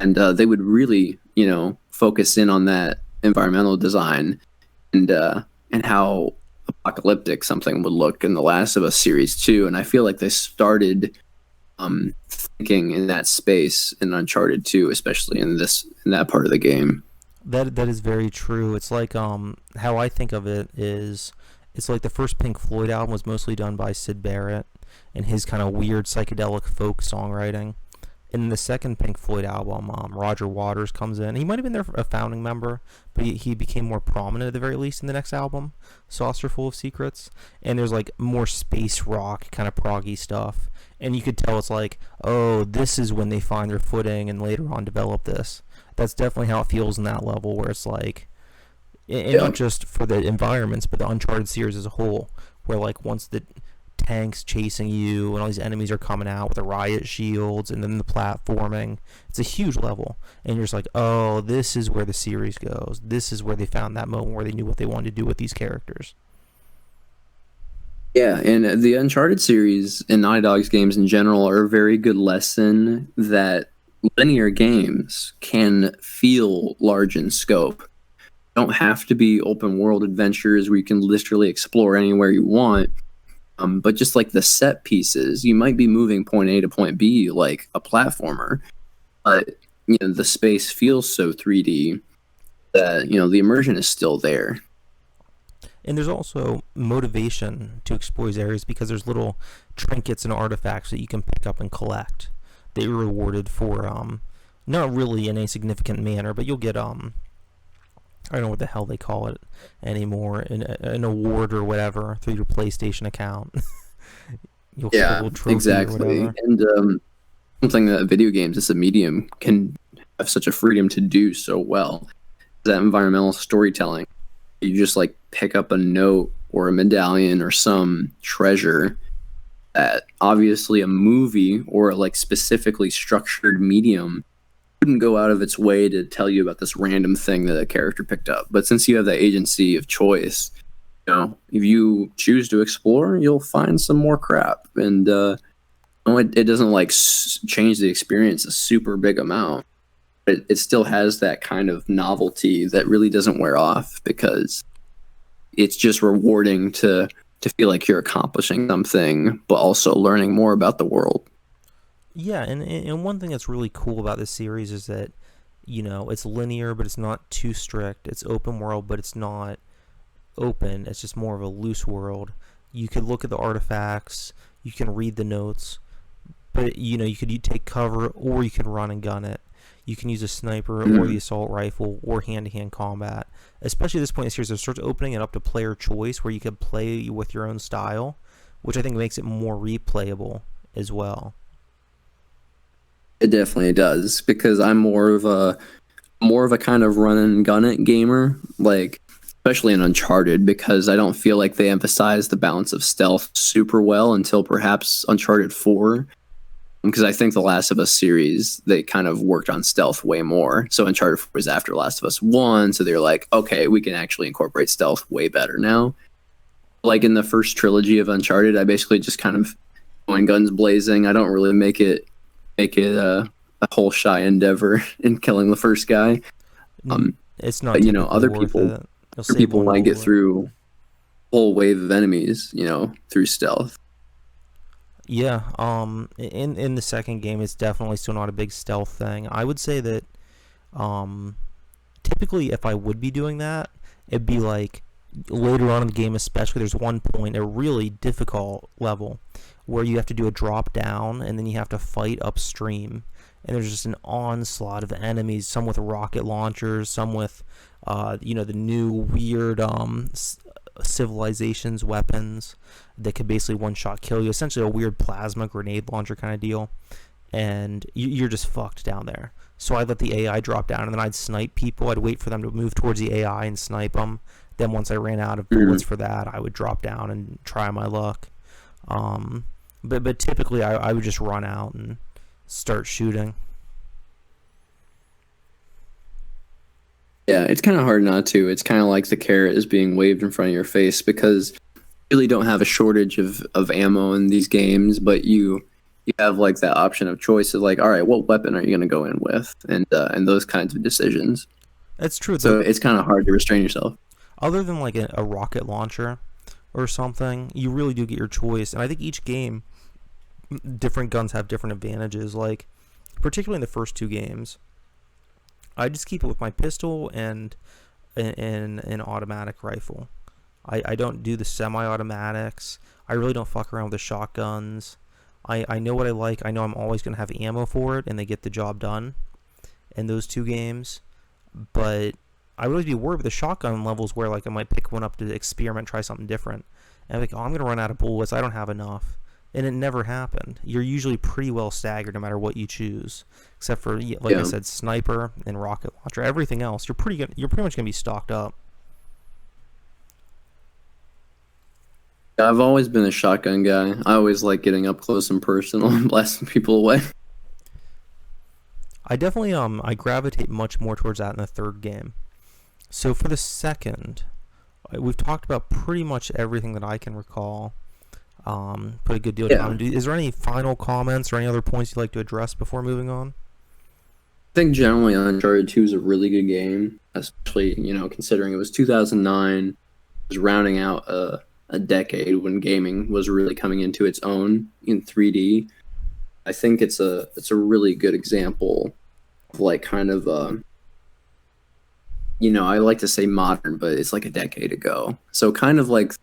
and they would really, focus in on that environmental design and how apocalyptic something would look in the Last of Us series too. And I feel like they started thinking in that space in Uncharted 2, especially in that part of the game. That is very true. It's like how I think of it is it's like the first Pink Floyd album was mostly done by Syd Barrett and his kind of weird psychedelic folk songwriting. In the second Pink Floyd album, Roger Waters comes in. He might have been a founding member, but he became more prominent at the very least in the next album, Saucer Full of Secrets. And there's like more space rock, kind of proggy stuff. And you could tell it's like, oh, this is when they find their footing and later on develop this. That's definitely how it feels in that level, where it's like, and Yeah. not just for the environments, but the Uncharted series as a whole, where like once the tanks chasing you and all these enemies are coming out with the riot shields and then the platforming, it's a huge level, and you're just like, oh, this is where the series goes. This is where they found that moment where they knew what they wanted to do with these characters. Yeah, and the Uncharted series and Naughty Dog's games in general are a very good lesson that linear games can feel large in scope. Don't have to be open world adventures where you can literally explore anywhere you want. But just like the set pieces, you might be moving point A to point B like a platformer, but the space feels so 3D that the immersion is still there. And there's also motivation to explore these areas because there's little trinkets and artifacts that you can pick up and collect that you're rewarded for, not really in a significant manner, but you'll get I don't know what the hell they call it anymore, an award or whatever through your PlayStation account. You'll get a Yeah, little trophy or exactly. whatever. And something that video games as a medium can have such a freedom to do so well is that environmental storytelling. You just like pick up a note or a medallion or some treasure that obviously a movie or like specifically structured medium wouldn't go out of its way to tell you about this random thing that a character picked up. But since you have that agency of choice, if you choose to explore, you'll find some more crap, and it doesn't like change the experience a super big amount. It still has that kind of novelty that really doesn't wear off because it's just rewarding to feel like you're accomplishing something, but also learning more about the world. Yeah, and one thing that's really cool about this series is that, it's linear, but it's not too strict. It's open world, but it's not open. It's just more of a loose world. You could look at the artifacts, you can read the notes, but, you could take cover or you can run and gun it. You can use a sniper or the assault rifle or hand-to-hand combat. Especially at this point in the series, it starts opening it up to player choice where you can play with your own style, which I think makes it more replayable as well. It definitely does because I'm more of a kind of run and gun it gamer, like especially in Uncharted, because I don't feel like they emphasize the balance of stealth super well until perhaps Uncharted 4. Because I think the Last of Us series, they kind of worked on stealth way more. So Uncharted 4 was after Last of Us 1, so they're like, okay, we can actually incorporate stealth way better now. Like in the first trilogy of Uncharted, I basically just kind of going guns blazing. I don't really make it a whole shy endeavor in killing the first guy. It's not But typically worth it. You'll other save people more might get bullet. through a whole wave of enemies, through stealth. Yeah, in the second game, it's definitely still not a big stealth thing. I would say that, um, typically, if I would be doing that, it'd be like later on in the game, especially. There's one point, a really difficult level, where you have to do a drop down and then you have to fight upstream. And there's just an onslaught of enemies, some with rocket launchers, some with, the new weird civilizations weapons that could basically one-shot kill you. Essentially a weird plasma grenade launcher kind of deal. And you're just fucked down there. So I'd let the AI drop down and then I'd snipe people. I'd wait for them to move towards the AI and snipe them. Then once I ran out of bullets for that, I would drop down and try my luck. But typically I would just run out and start shooting. Yeah, it's kind of hard not to. It's kind of like the carrot is being waved in front of your face because you really don't have a shortage of ammo in these games, but you you have like that option of choice of like, all right, what weapon are you going to go in with, and those kinds of decisions. That's true. So it's kind of hard to restrain yourself. Other than like a rocket launcher or something, you really do get your choice. And I think each game, different guns have different advantages. Like, particularly in the first two games, I just keep it with my pistol and an automatic rifle. I don't do the semi-automatics. I really don't fuck around with the shotguns. I know what I like. I know I'm always going to have ammo for it, and they get the job done in those two games. But I would always be worried with the shotgun levels where like I might pick one up to experiment, try something different. And I'm like, oh, I'm going to run out of bullets. I don't have enough. And it never happened. You're usually pretty well staggered no matter what you choose. Except for, like I said, sniper and rocket launcher. Everything else, you're pretty much going to be stocked up. I've always been a shotgun guy. I always like getting up close and personal and blasting people away. I definitely I gravitate much more towards that in the third game. So for the second, we've talked about pretty much everything that I can recall. Put a good deal of time. Is there any final comments or any other points you'd like to address before moving on? I think generally Uncharted 2 is a really good game, especially, considering it was 2009, it was rounding out a decade when gaming was really coming into its own in 3D. I think it's a really good example of like kind of I like to say modern, but it's like a decade ago. So kind of like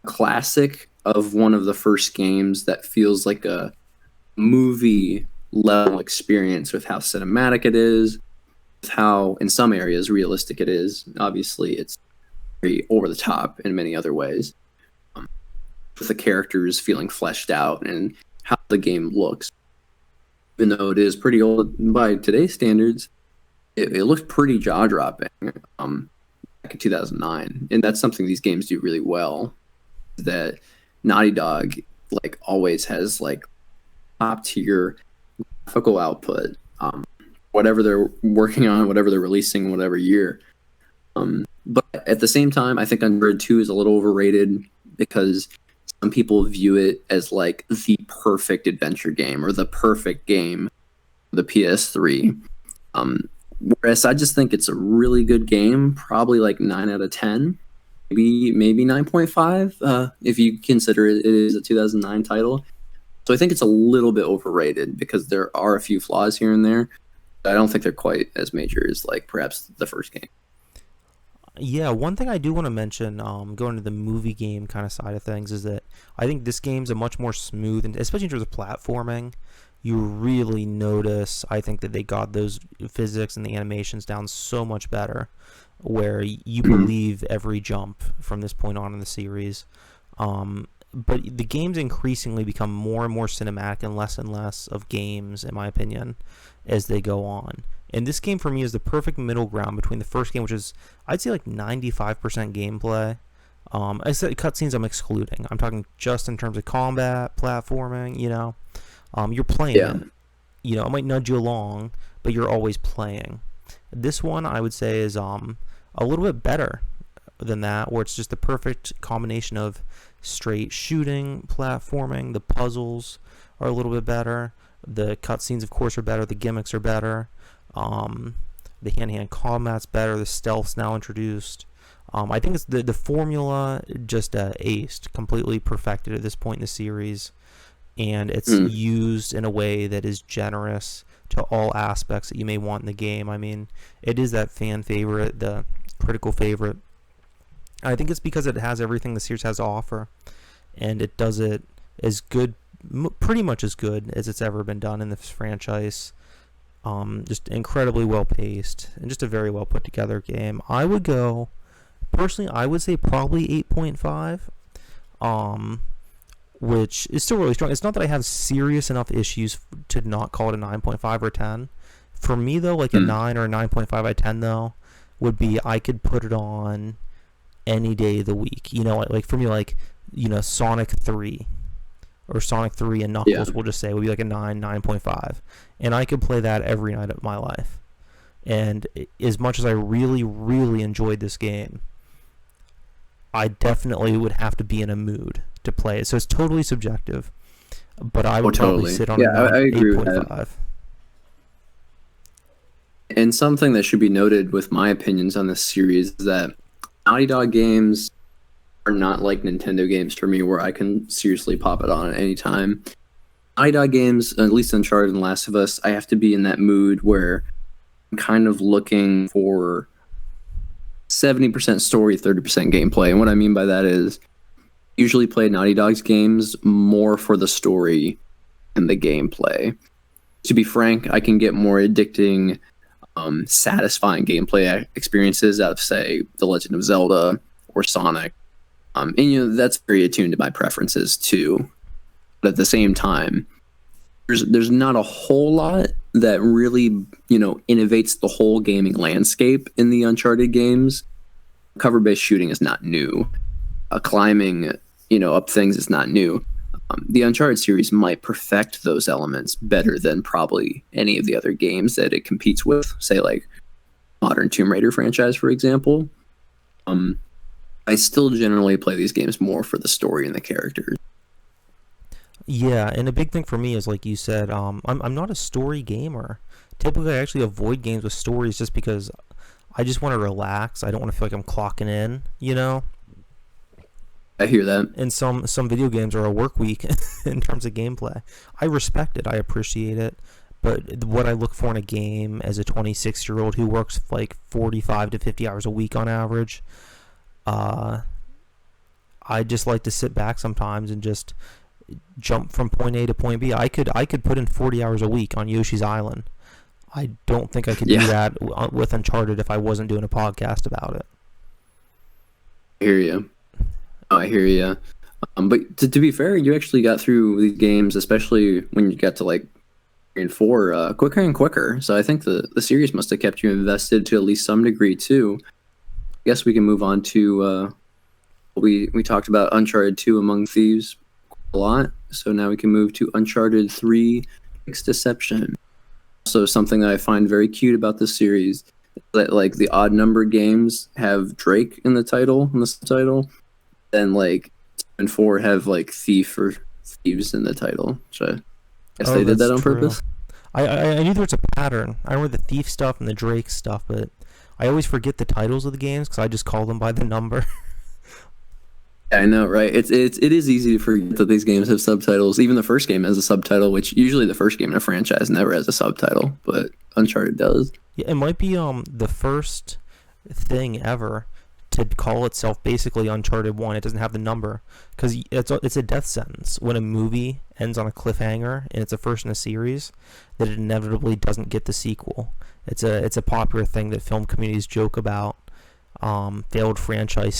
classic of one of the first games that feels like a movie level experience with how cinematic it is, with how in some areas realistic it is. Obviously, it's very over the top in many other ways. With the characters feeling fleshed out and how the game looks. Even though it is pretty old by today's standards, it looks pretty jaw-dropping back in 2009. And that's something these games do really well. That Naughty Dog like always has like top-tier graphical output. Whatever they're working on, whatever they're releasing, whatever year. But at the same time, I think Uncharted 2 is a little overrated because some people view it as like the perfect adventure game or the perfect game for the PS3. Whereas I just think it's a really good game, probably like 9 out of 10, maybe 9.5 if you consider it is a 2009 title. So I think it's a little bit overrated because there are a few flaws here and there. But I don't think they're quite as major as like perhaps the first game. Yeah, one thing I do want to mention, going to the movie game kind of side of things, is that I think this game's a much more smooth, and especially in terms of platforming, you really notice, I think, that they got those physics and the animations down so much better, where you believe every jump from this point on in the series. But the games increasingly become more and more cinematic and less of games, in my opinion, as they go on. And this game for me is the perfect middle ground between the first game, which is, I'd say, like 95% gameplay. I said cutscenes I'm excluding. I'm talking just in terms of combat, platforming, You're playing it. It might nudge you along, but you're always playing. This one, I would say, is a little bit better than that, where it's just the perfect combination of straight shooting, platforming. The puzzles are a little bit better. The cutscenes, of course, are better. The gimmicks are better. The hand-to-hand combat's better. The stealth's now introduced. I think it's the formula just aced, completely perfected at this point in the series, and it's used in a way that is generous to all aspects that you may want in the game. I mean, it is that fan favorite, the critical favorite. I think it's because it has everything the series has to offer, and it does it as good, pretty much as good as it's ever been done in this franchise. Just incredibly well paced and just a very well put together game. I would say probably 8.5, which is still really strong. It's not that I have serious enough issues to not call it a 9.5 or 10. For me though, like a 9 or a 9.5 out of 10 though would be, I could put it on any day of the week. Like for me, like, Sonic 3 or Sonic 3 and Knuckles, we'll just say, would be like a 9.5. And I could play that every night of my life. And as much as I really, really enjoyed this game, I definitely would have to be in a mood to play it. So it's totally subjective. but I Oh, would probably totally. sit on a Yeah, I eight agree with point that. five. And something that should be noted with my opinions on this series is that Naughty Dog games are not like Nintendo games for me, where I can seriously pop it on at any time. Naughty Dog games, at least Uncharted and Last of Us, I have to be in that mood where I'm kind of looking for 70% story, 30% gameplay. And what I mean by that is usually play Naughty Dog's games more for the story and the gameplay. To be frank, I can get more addicting, satisfying gameplay experiences out of, say, The Legend of Zelda or Sonic. And that's very attuned to my preferences too. But at the same time, there's not a whole lot that really innovates the whole gaming landscape in the Uncharted games. Cover-based shooting is not new. Climbing up things is not new. The Uncharted series might perfect those elements better than probably any of the other games that it competes with, say like modern Tomb Raider franchise, for example. I still generally play these games more for the story and the characters. Yeah, and a big thing for me is like you said, I'm not a story gamer. Typically, I actually avoid games with stories just because I just want to relax. I don't want to feel like I'm clocking in, you know. I hear that. And some video games are a work week in terms of gameplay. I respect it. I appreciate it. But what I look for in a game as a 26-year-old who works like 45 to 50 hours a week on average, uh, I just like to sit back sometimes and just jump from point A to point B. I could put in 40 hours a week on Yoshi's Island. I don't think I could do Yeah, that with Uncharted if I wasn't doing a podcast about it. I hear you. Oh, I hear you. But to be fair, you actually got through these games, especially when you got to like 3 and 4, quicker and quicker. So I think the series must have kept you invested to at least some degree too. I guess we can move on to we talked about Uncharted 2 Among Thieves a lot. So now we can move to Uncharted 3 Fixed Deception. So something that I find very cute about this series is that like the odd number games have Drake in the title, in the subtitle, then like 2 and 4 have like thief or thieves in the title. So I guess Oh, they did that's that on true. purpose. I knew there was a pattern. I remember the thief stuff and the Drake stuff, but I always forget the titles of the games because I just call them by the number. Yeah, I know, right? It is easy to forget that these games have subtitles. Even the first game has a subtitle, which usually the first game in a franchise never has a subtitle, but Uncharted does. Yeah, it might be the first thing ever to call itself basically Uncharted 1. It doesn't have the number because it's a death sentence when a movie ends on a cliffhanger and it's the first in a series that it inevitably doesn't get the sequel. It's a popular thing that film communities joke about. Failed franchise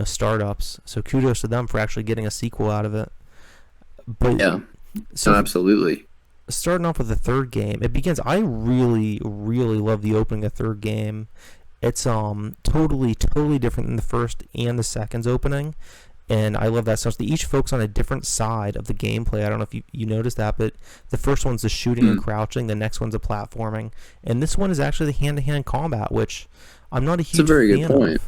startups. So kudos to them for actually getting a sequel out of it. But Yeah, no, so absolutely. starting off with the third game, it begins. I really really love the opening of the third game. It's totally different than the first and the second's opening, and I love that stuff. They each focus on a different side of the gameplay. I don't know if you noticed that, but the first one's the shooting and Hmm. crouching, the next one's the platforming, and this one is actually the hand-to-hand combat, which I'm not a It's a huge very good fan point. of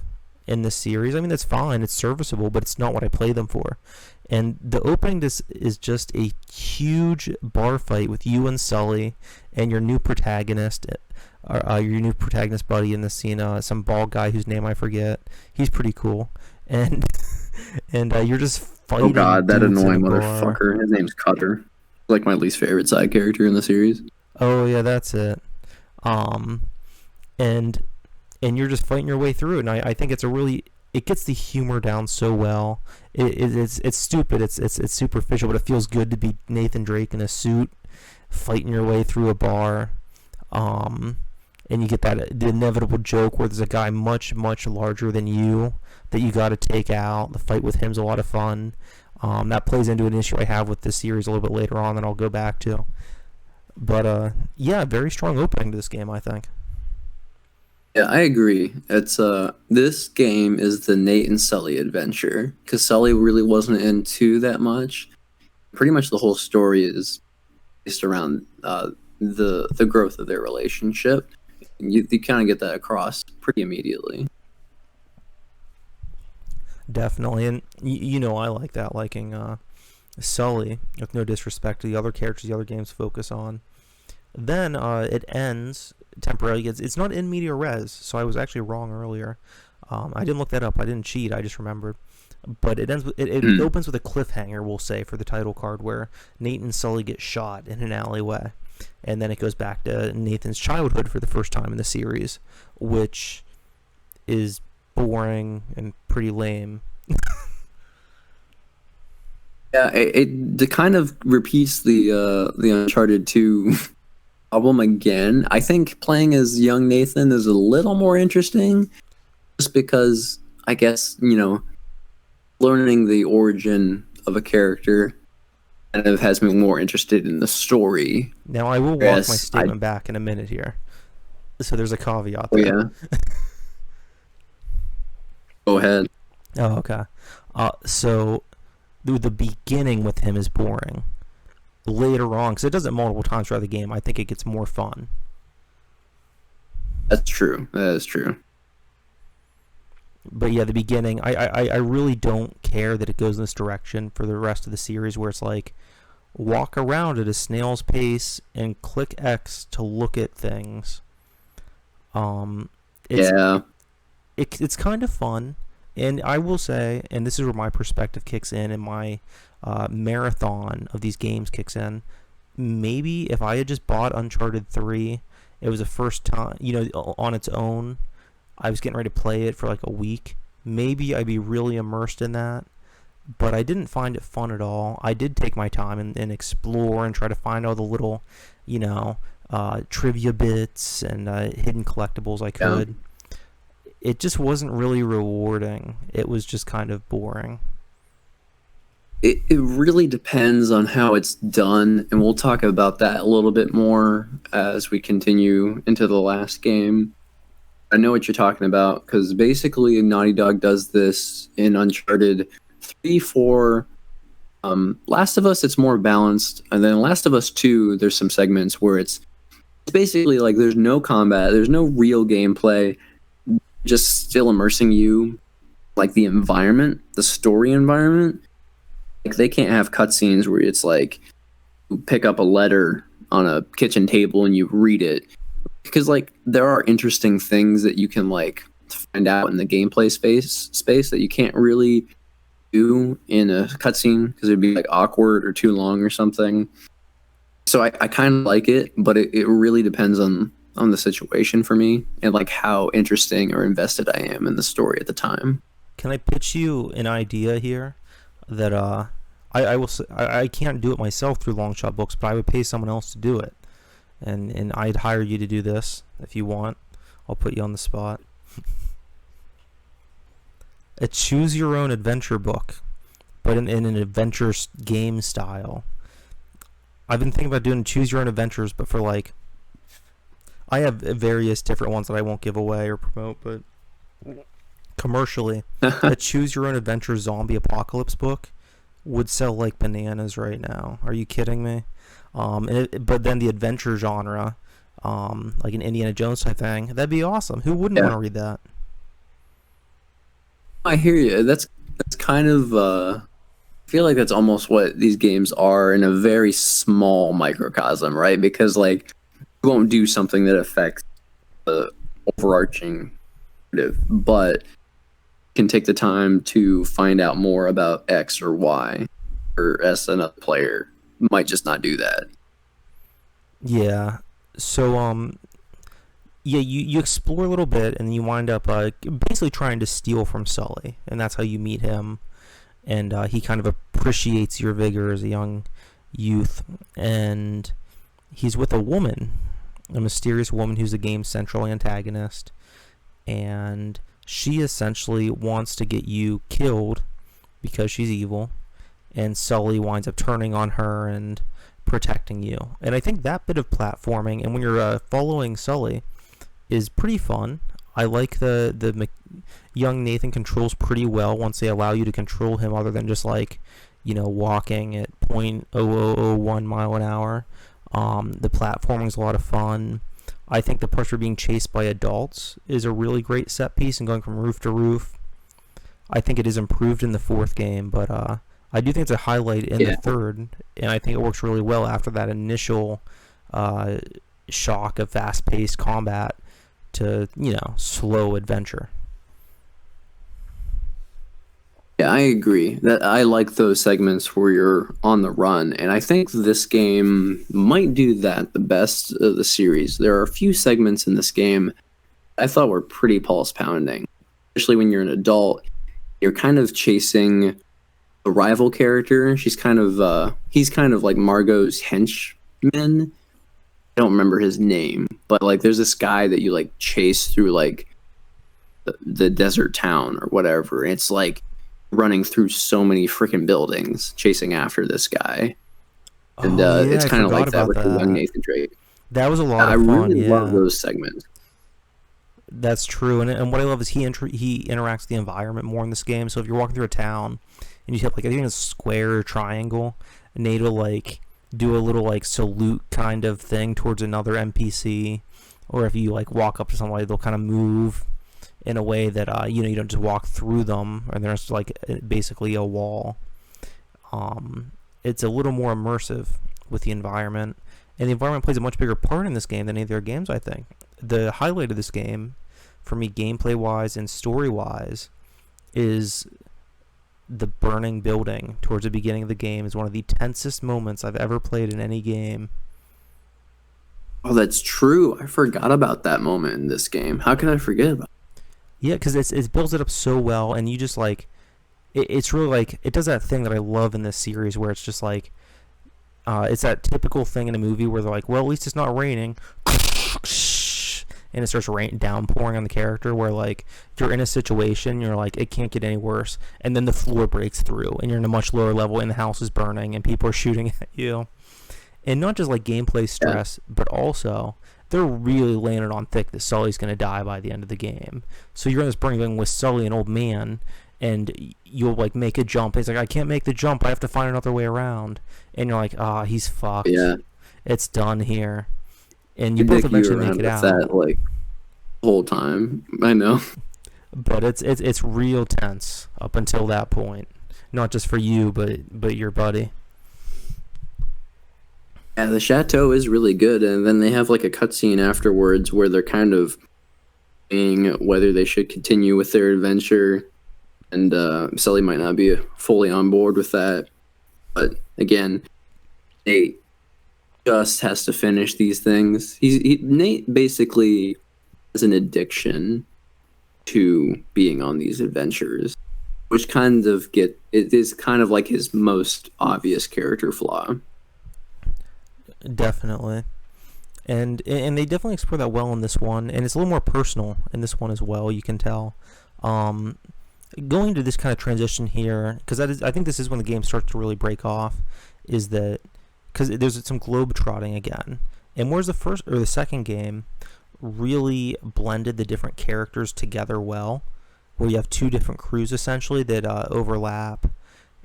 in this series. I mean, that's fine, it's serviceable, but it's not what I play them for. And the opening is just a huge bar fight with you and Sully and your new protagonist buddy in the scene, some bald guy whose name I forget. He's pretty cool, and you're just Oh fighting God, that dudes in a annoying bar. motherfucker. His name's Cutter. Like my least favorite side character in the series. Oh yeah, that's it. Um, and you're just fighting your way through it. And I think it gets the humor down so well. It's stupid. It's superficial, but it feels good to be Nathan Drake in a suit fighting your way through a bar. Um, and you get the inevitable joke where there's a guy much larger than you that you got to take out. The fight with him's a lot of fun. That plays into an issue I have with this series a little bit later on that I'll go back to. But yeah, very strong opening to this game, I think. Yeah, I agree. It's this game is the Nate and Sully adventure because Sully really wasn't into that much. Pretty much the whole story is based around the growth of their relationship. And you kind of get that across pretty immediately. Definitely, and I like that, liking Sully, with no disrespect to the other characters the other games focus on. Then it ends temporarily. It's not in media res, so I was actually wrong earlier. I didn't look that up. I didn't cheat. I just remembered. But it ends with it Hmm. opens with a cliffhanger, we'll say, for the title card, where Nate and Sully get shot in an alleyway, and then it goes back to Nathan's childhood for the first time in the series, which is boring and pretty lame. Yeah, it kind of repeats the Uncharted 2 album again. I think playing as young Nathan is a little more interesting, just because I guess learning the origin of a character kind of has me more interested in the story. Now I will walk my Yes, I statement back in a minute here. So there's a caveat oh there. yeah, go ahead. Oh, okay. So the beginning with him is boring. Later on, because it does it multiple times throughout the game, I think it gets more fun. That's true. That is true. But yeah, the beginning, I really don't care that it goes in this direction for the rest of the series, where it's like walk around at a snail's pace and click X to look at things. Um, it's Yeah, it's kind of fun, and I will say, and this is where my perspective kicks in, and my marathon of these games kicks in. Maybe if I had just bought Uncharted 3, it was the first time, on its own. I was getting ready to play it for like a week. Maybe I'd be really immersed in that, but I didn't find it fun at all. I did take my time and explore and try to find all the little, you know, trivia bits and hidden collectibles I yeah. could. It just wasn't really rewarding. It was just kind of boring. It really depends on how it's done, and we'll talk about that a little bit more as we continue into the last game. I know what you're talking about because basically Naughty Dog does this in Uncharted 3, 4. Last of Us, it's more balanced, and then Last of Us 2, there's some segments where it's basically like there's no combat, there's no real gameplay, just still immersing you, like the environment, the story environment. Like they can't have cutscenes where it's like you pick up a letter on a kitchen table and you read it, because like there are interesting things that you can like find out in the gameplay space that you can't really do in a cutscene because it'd be like awkward or too long or something. So I kind of like it, but it really depends on the situation for me and like how interesting or invested I am in the story at the time. Can I pitch you an idea here that I will I can't do it myself through long shot books, but I would pay someone else to do it, and I'd hire you to do this if you want. I'll put you on the spot. A choose your own adventure book, but in an adventure game style. I've been thinking about doing choose your own adventures, but for like, I have various different ones that I won't give away or promote, but commercially, a choose your own adventure zombie apocalypse book would sell like bananas right now. Are you kidding me? But then the adventure genre, like an Indiana Jones type thing, that'd be awesome. Who wouldn't Yeah, want to read that? I hear you. That's kind of I feel like that's almost what these games are in a very small microcosm, right? Because like you won't do something that affects the overarching narrative, but can take the time to find out more about X or Y, or as another player might just not do that. Yeah. So yeah, you explore a little bit, and you wind up basically trying to steal from Sully, and that's how you meet him. And he kind of appreciates your vigor as a young youth, and he's with a woman, a mysterious woman who's the game's central antagonist, and she essentially wants to get you killed because she's evil, and Sully winds up turning on her and protecting you. And I think that bit of platforming, and when you're following Sully, is pretty fun. I like the young Nathan controls pretty well once they allow you to control him, other than just like, walking at 0.0001 mile an hour. The platforming is a lot of fun. I think the parts where being chased by adults is a really great set piece and going from roof to roof. I think it is improved in the fourth game, but I do think it's a highlight in the Yeah. third, and I think it works really well after that initial uh, shock of fast-paced combat to slow adventure. Yeah, I agree. That I like those segments where you're on the run, and I think this game might do that the best of the series. There are a few segments in this game I thought were pretty pulse pounding, especially when you're an adult. You're kind of chasing a rival character. He's kind of like Margot's henchman. I don't remember his name, but like there's this guy that you like chase through like the desert town or whatever. It's like running through so many freaking buildings chasing after this guy. And Oh yeah, it's I kind of forgot like that about with the young that. Nathan Drake. That was a lot I of fun. really love Yeah, those segments. that's true. And what I love is he interacts with the environment more in this game. So if you're walking through a town and you hit like I think it's a square or triangle, and Nate will like do a little like salute kind of thing towards another NPC, or if you like walk up to somebody, they'll kind of move in a way that you don't just walk through them, and there's like basically a wall. It's a little more immersive with the environment, and the environment plays a much bigger part in this game than any of their games. I think the highlight of this game, for me, gameplay wise and story wise, is the burning building towards the beginning of the game. Is one of the tensest moments I've ever played in any game. Oh, that's true. I forgot about that moment in this game. How can I forget about Yeah, because it builds it up so well, and you just like it's really like it does that thing that I love in this series where it's just like it's that typical thing in a movie where they're like, well, at least it's not raining, and it starts downpouring on the character. Where like you're in a situation, you're like, it can't get any worse, and then the floor breaks through, and you're in a much lower level, and the house is burning, and people are shooting at you, and not just like gameplay that? stress, but also they're really laying it on thick that Sully's going to die by the end of the game. So you're in this burning building with Sully, an old man, and you'll like make a jump. He's like, I can't make the jump. I have to find another way around. And you're like, he's fucked. Yeah, It's done here. And you you both dick you eventually make around it with out. that like the whole time. I know. But it's real tense up until that point. Not just for you, but your buddy. Yeah, the chateau is really good, and then they have like a cutscene afterwards where they're kind of saying whether they should continue with their adventure, and Sully might not be fully on board with that. But again, Nate just has to finish these things. Nate basically has an addiction to being on these adventures, which it is kind of like his most obvious character flaw. Definitely. And they definitely explore that well in this one, and it's a little more personal in this one as well. You can tell. Um, Going to this kind of transition here, because I think this is when the game starts to really break off, is that because there's some globe trotting again, and whereas the first or the second game really blended the different characters together well, where you have two different crews essentially that overlap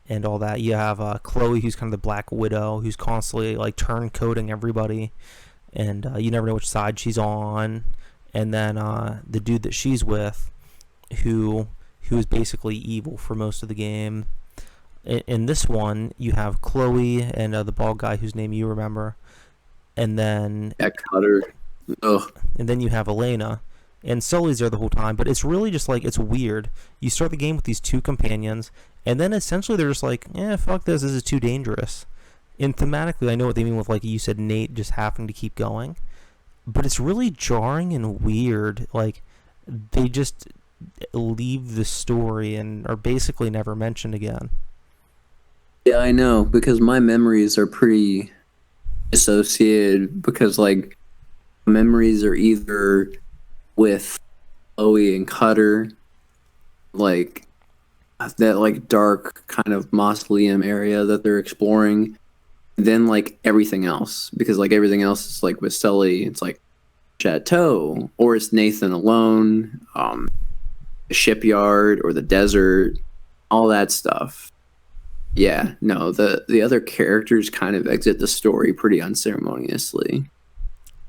and all that. You have Chloe, who's kind of the Black Widow, who's constantly like turncoating everybody, and you never know which side she's on. And then the dude that she's with, who is basically evil for most of the game. In this one, you have Chloe and the bald guy whose name you remember, and then Yeah, Cutter. Ugh. you have Elena. And Sully's there the whole time, but it's really just like, it's weird. You start the game with these two companions, and then essentially they're just like, fuck this is too dangerous. And thematically, I know what they mean with, like you said, Nate just having to keep going. But it's really jarring and weird. Like, they just leave the story and are basically never mentioned again. Yeah, I know, because my memories are pretty associated, because like memories are either with Chloe and Cutter, like that like dark kind of mausoleum area that they're exploring, then like everything else, because like everything else is like with Sully, it's like chateau, or it's Nathan alone, the shipyard or the desert, all that stuff. Yeah, no, the other characters kind of exit the story pretty unceremoniously.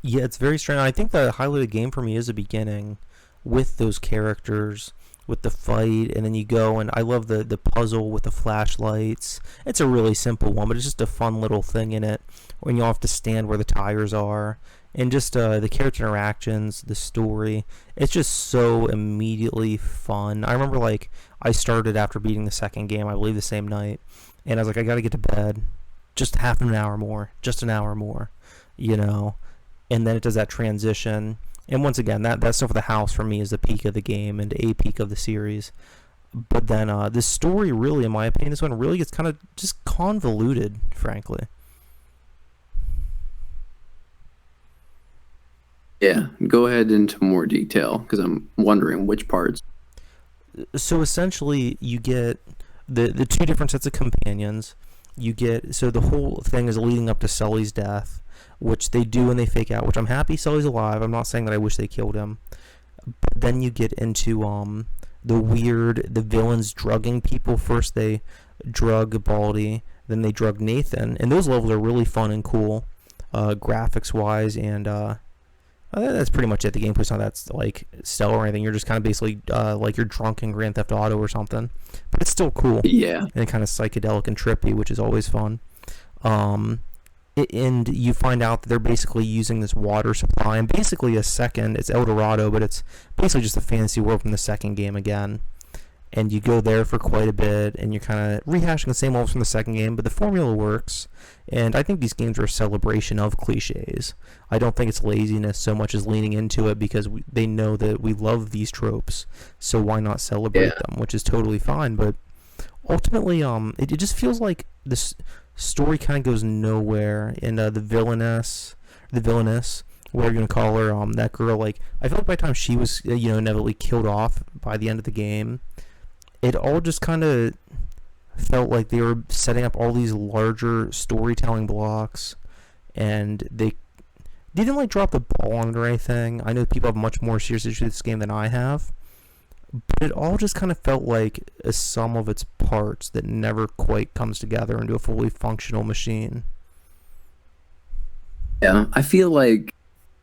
Yeah, it's very strange. I think the highlight of the game for me is the beginning with those characters with the fight, and then you go, and I love the puzzle with the flashlights. It's a really simple one, but it's just a fun little thing in it when you all have to stand where the tires are, and just the character interactions, the story. It's just so immediately fun. I remember like I started after beating the second game, I believe the same night, and I was like, I gotta get to bed, just half an hour more, just an hour more, you know, and then it does that transition. And once again, that stuff with the house for me is the peak of the game and a peak of the series. But then this story really, in my opinion, this one really gets kind of just convoluted, frankly. Yeah, go ahead into more detail because I'm wondering which parts. So essentially, you get the two different sets of companions. You get, so the whole thing is leading up to Sully's death, which they do and they fake out. Which I'm happy Sully's alive. I'm not saying that I wish they killed him. But then you get into the villains drugging people. First they drug Baldy, then they drug Nathan, and those levels are really fun and cool, graphics wise, and that's pretty much it. The gameplay's not that like stellar or anything. You're just kind of basically like you're drunk in Grand Theft Auto or something, but it's still cool Yeah, and kind of psychedelic and trippy, which is always fun. Um, and you find out that they're basically using this water supply, and basically it's El Dorado, but it's basically just a fantasy world from the second game again. And you go there for quite a bit, and you're kind of rehashing the same levels from the second game, but the formula works. And I think these games are a celebration of cliches. I don't think it's laziness so much as leaning into it because they know that we love these tropes, so why not celebrate them, which is totally fine. But ultimately, it just feels like this story kind of goes nowhere, and the villainess, whatever you're gonna call her, that girl, like I feel like by the time she was, inevitably killed off by the end of the game, it all just kind of felt like they were setting up all these larger storytelling blocks, and they didn't like drop the ball on it or anything. I know people have much more serious issues with this game than I have, but it all just kind of felt like a sum of its parts that never quite comes together into a fully functional machine. yeah. I feel like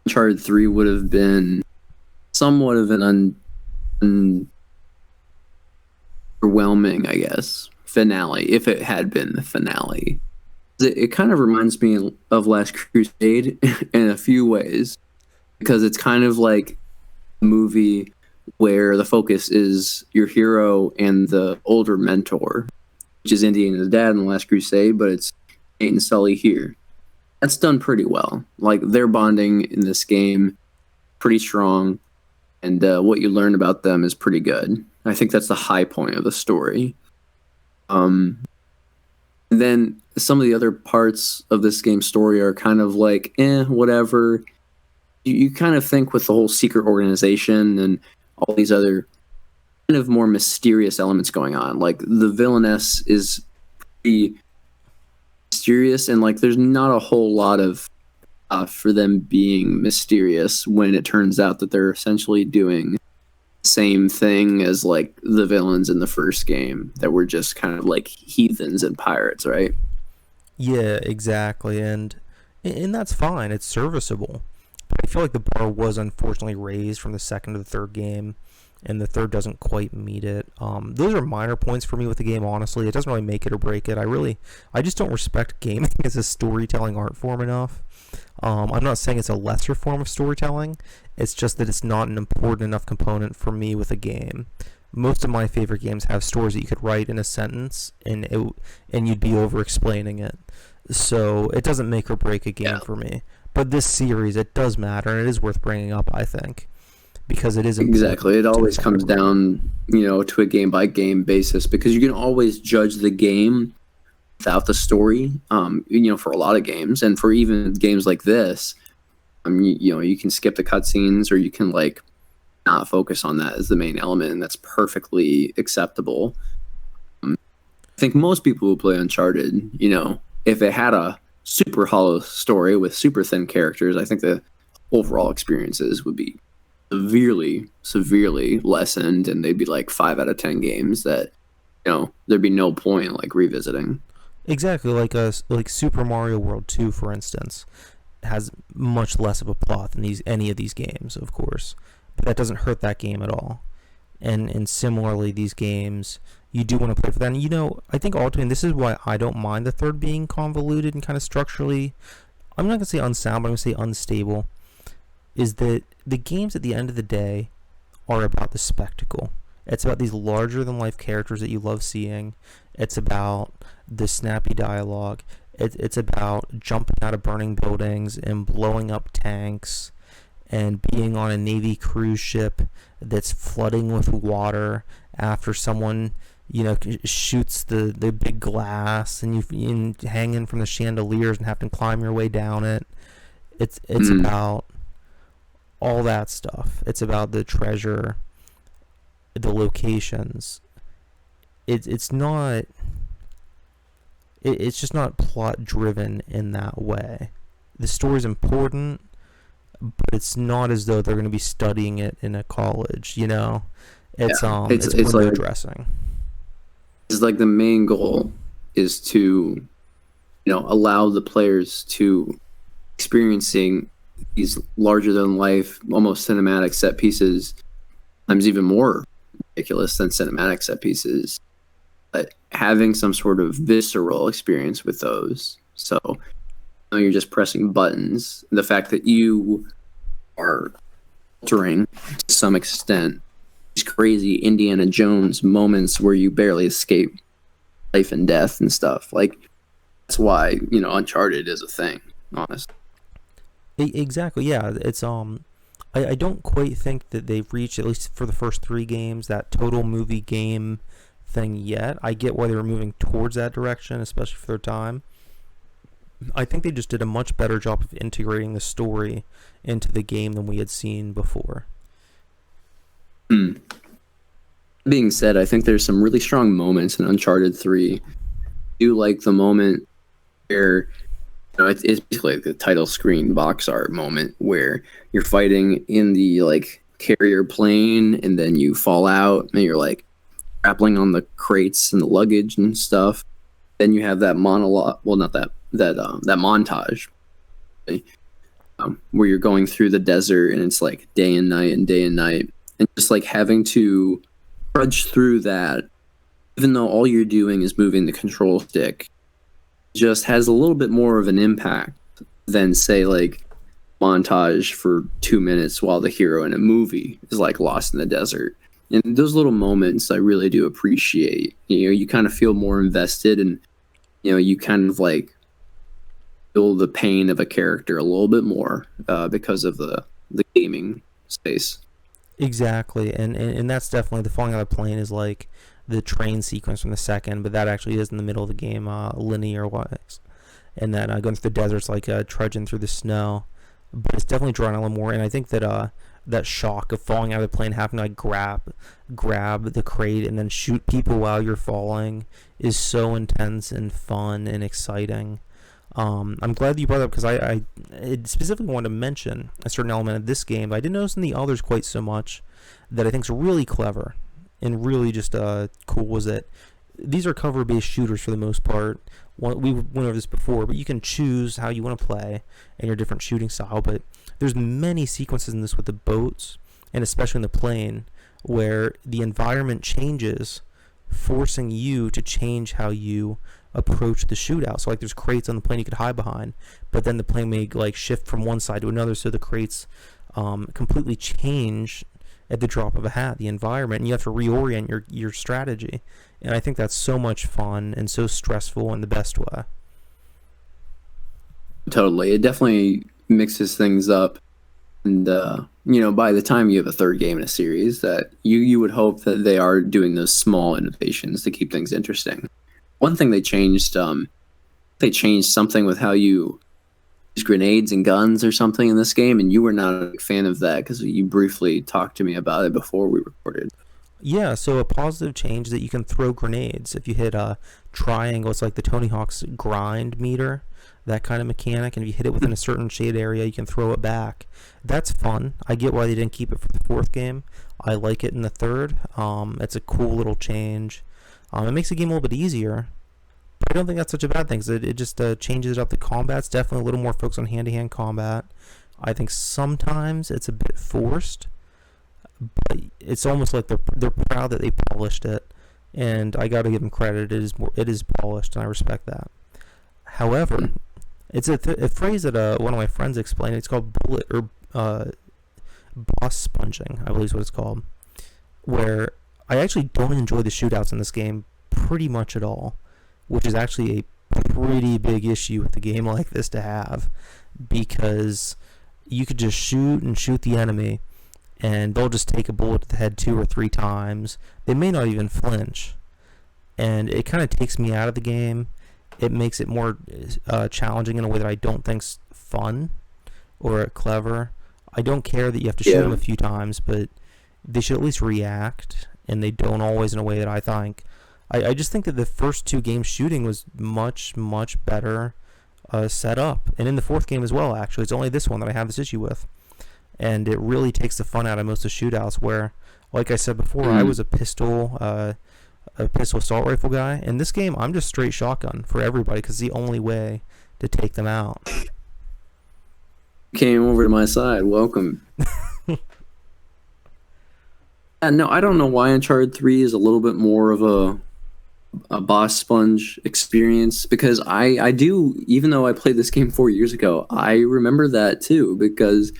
Uncharted 3 would have been somewhat of an underwhelming, I guess, finale if it had been the finale. It kind of reminds me of Last Crusade in a few ways because it's kind of like a movie where the focus is your hero and the older mentor, which is Indiana's dad in The Last Crusade, but it's Nate and Sully here. That's done pretty well. Like their bonding in this game, pretty strong, and what you learn about them is pretty good. I think that's the high point of the story. Then some of the other parts of this game's story are kind of like, whatever. You kind of think with the whole secret organization and all these other kind of more mysterious elements going on. Like the villainess is pretty mysterious, and like there's not a whole lot of for them being mysterious when it turns out that they're essentially doing the same thing as like the villains in the first game that were just kind of like heathens and pirates, right? Yeah, exactly, and that's fine. It's serviceable. But I feel like the bar was unfortunately raised from the second to the third game, and the third doesn't quite meet it. Those are minor points for me with the game. Honestly, it doesn't really make it or break it. I just don't respect gaming as a storytelling art form enough. I'm not saying it's a lesser form of storytelling. It's just that it's not an important enough component for me with a game. Most of my favorite games have stories that you could write in a sentence, and you'd be over explaining it. So it doesn't make or break a game for me. But this series, it does matter, and it is worth bringing up, I think, because it is exactly. It always comes down, to a game by game basis because you can always judge the game without the story. For a lot of games, and for even games like this, you can skip the cutscenes, or you can like not focus on that as the main element, and that's perfectly acceptable. I think most people who play Uncharted, if it had a super hollow story with super thin characters, I think the overall experiences would be severely lessened, and they'd be like 5 out of 10 games that there'd be no point like revisiting. Exactly, like Super Mario World 2, for instance, has much less of a plot than any of these games, of course, but that doesn't hurt that game at all. and similarly, these games you do want to play for that. And I think ultimately this is why I don't mind the third being convoluted and kind of structurally. I'm not gonna say unsound, but I'm gonna say unstable. Is that the games at the end of the day are about the spectacle. It's about these larger than life characters that you love seeing. It's about the snappy dialogue. It's about jumping out of burning buildings and blowing up tanks and being on a Navy cruise ship that's flooding with water after someone, shoots the big glass and you hang in from the chandeliers and have to climb your way down it. It's about all that stuff. It's about the treasure, the locations. It's not. It's just not plot driven in that way. The story's important, but it's not as though they're going to be studying it in a college. It's Yeah, it's it's window like dressing. it's like the main goal is to allow the players to experiencing these larger than life, almost cinematic set pieces, sometimes even more ridiculous than cinematic set pieces, but having some sort of visceral experience with those. So you're just pressing buttons. The fact that you are altering to some extent these crazy Indiana Jones moments where you barely escape life and death and stuff. Like, that's why, Uncharted is a thing, honestly. Exactly. Yeah. It's I don't quite think that they've reached, at least for the first three games, that total movie game thing yet. I get why they were moving towards that direction, especially for their time. I think they just did a much better job of integrating the story into the game than we had seen before. Hmm. Being said, I think there's some really strong moments in Uncharted 3. I do like the moment where it's basically like the title screen box art moment where you're fighting in the like carrier plane and then you fall out and you're like grappling on the crates and the luggage and stuff. Then you have that monologue, well, not that montage, where you're going through the desert and it's like day and night and day and night, and just like having to trudge through that, even though all you're doing is moving the control stick, just has a little bit more of an impact than say like montage for 2 minutes while the hero in a movie is like lost in the desert. And those little moments I really do appreciate. You kind of feel more invested, and you kind of like feel the pain of a character a little bit more because of the gaming space. Exactly, and that's definitely the falling out of the plane is like the train sequence from the second, but that actually is in the middle of the game, linear wise. And then going through the desert's like trudging through the snow, but it's definitely drawn a little more. And I think that that shock of falling out of the plane, having to like grab the crate and then shoot people while you're falling is so intense and fun and exciting. I'm glad that you brought it up because I specifically wanted to mention a certain element of this game that I didn't notice in the others quite so much that I think is really clever and really just cool. Was that these are cover-based shooters for the most part. We went over this before, but you can choose how you want to play and your different shooting style. But there's many sequences in this with the boats and especially in the plane where the environment changes, forcing you to change how you approach the shootout. So like there's crates on the plane you could hide behind, but then the plane may like shift from one side to another, so the crates completely change at the drop of a hat, the environment, and you have to reorient your strategy. And I think that's so much fun and so stressful in the best way. Totally, it definitely mixes things up. And by the time you have a third game in a series, that you would hope that they are doing those small innovations to keep things interesting. One thing they changed something with how you use grenades and guns or something in this game, and you were not a fan of that because you briefly talked to me about it before we recorded. Yeah, so a positive change is that you can throw grenades. If you hit a triangle, it's like the Tony Hawk's grind meter, that kind of mechanic, and if you hit it within a certain shade area, you can throw it back. That's fun. I get why they didn't keep it for the fourth game. I like it in the third. It's a cool little change. It makes the game a little bit easier, but I don't think that's such a bad thing. 'Cause it just changes it up. The combat's definitely a little more focused on hand-to-hand combat. I think sometimes it's a bit forced, but it's almost like they're proud that they polished it, and I got to give them credit. It is polished, and I respect that. However, it's a phrase that one of my friends explained. It's called bullet or boss sponging, I believe is what it's called. Where I actually don't enjoy the shootouts in this game pretty much at all, which is actually a pretty big issue with a game like this to have, because you could just shoot and shoot the enemy, and they'll just take a bullet to the head 2 or 3 times. They may not even flinch, and it kind of takes me out of the game. It makes it more challenging in a way that I don't think's fun or clever. I don't care that you have to shoot them a few times, but they should at least react, and they don't always in a way that I think. I just think that the first 2 games shooting was much, much better set up. And in the 4th game as well, actually. It's only this one that I have this issue with. And it really takes the fun out of most of the shootouts where, like I said before, I was a pistol assault rifle guy. In this game, I'm just straight shotgun for everybody because it's the only way to take them out. Came over to my side. Welcome. No, I don't know why Uncharted 3 is a little bit more of a boss sponge experience, because I do, even though I played this game 4 years ago, I remember that too, because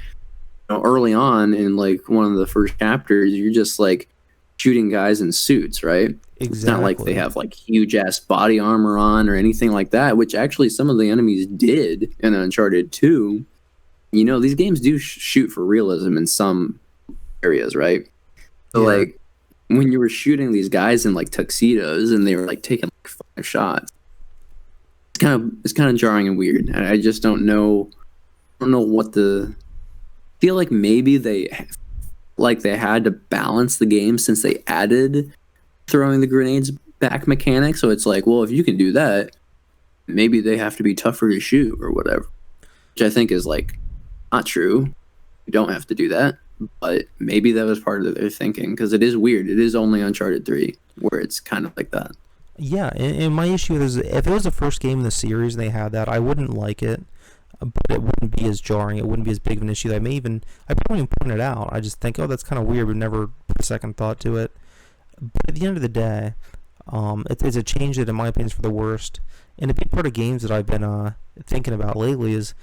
early on in like one of the first chapters, you're just like shooting guys in suits, right? Exactly. It's not like they have like huge ass body armor on or anything like that, which actually some of the enemies did in Uncharted 2. These games do shoot for realism in some areas, right? So like when you were shooting these guys in like tuxedos and they were like taking like 5 shots, it's kind of jarring and weird. I just don't know what the feel like. Maybe they had to balance the game since they added throwing the grenades back mechanic. So it's like, well, if you can do that, maybe they have to be tougher to shoot or whatever, which I think is like not true. You don't have to do that. But maybe that was part of their thinking, because it is weird. It is only Uncharted 3 where it's kind of like that. Yeah, and my issue is if it was the first game in the series and they had that, I wouldn't like it, but it wouldn't be as jarring. It wouldn't be as big of an issue. I probably even point it out. I just think, oh, that's kind of weird, but never put a second thought to it. But at the end of the day, it's a change that, in my opinion, is for the worst. And a big part of games that I've been thinking about lately is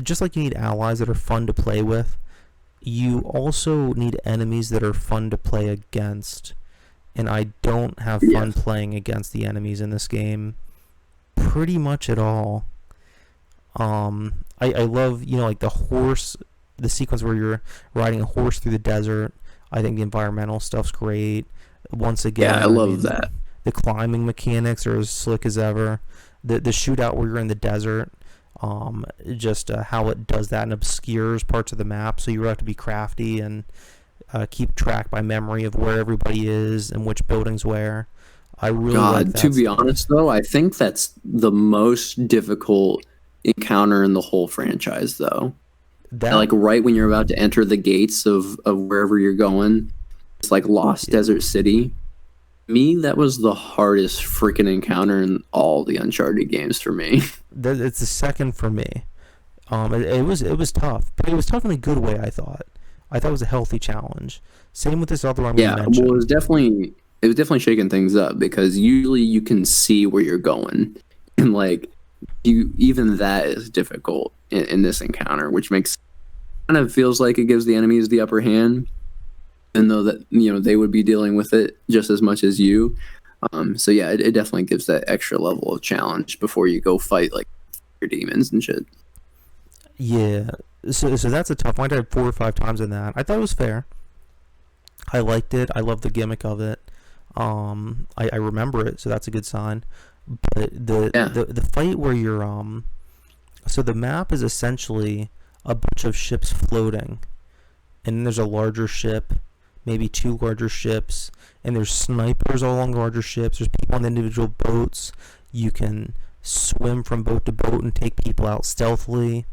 just like you need allies that are fun to play with, you also need enemies that are fun to play against. And I don't have fun playing against the enemies in this game pretty much at all. I love, like the sequence where you're riding a horse through the desert. I think the environmental stuff's great. Once again, I love that. The climbing mechanics are as slick as ever. The shootout where you're in the desert, just how it does that and obscures parts of the map, so you have to be crafty and keep track by memory of where everybody is and which buildings where. I really like that to be stuff. honest though, I think that's the most difficult encounter in the whole franchise though. That, like right when you're about to enter the gates of wherever you're going, it's like Lost Desert City. Me, that was the hardest freaking encounter in all the Uncharted games for me. It's the second for me. It was tough, but it was tough in a good way. I thought it was a healthy challenge. Same with this other one we mentioned. Well, it was definitely shaking things up, because usually you can see where you're going, and like even that is difficult in this encounter, which makes kind of feels like it gives the enemies the upper hand, even though that they would be dealing with it just as much as you. So yeah, it definitely gives that extra level of challenge before you go fight like your demons and shit. Yeah, so that's a tough one. I died 4 or 5 times in that. I thought it was fair. I liked it. I love the gimmick of it. I remember it, so that's a good sign. But the fight where you're so the map is essentially a bunch of ships floating, and then there's a larger ship, maybe 2 larger ships, and there's snipers all along the larger ships. There's people on the individual boats. You can swim from boat to boat and take people out stealthily.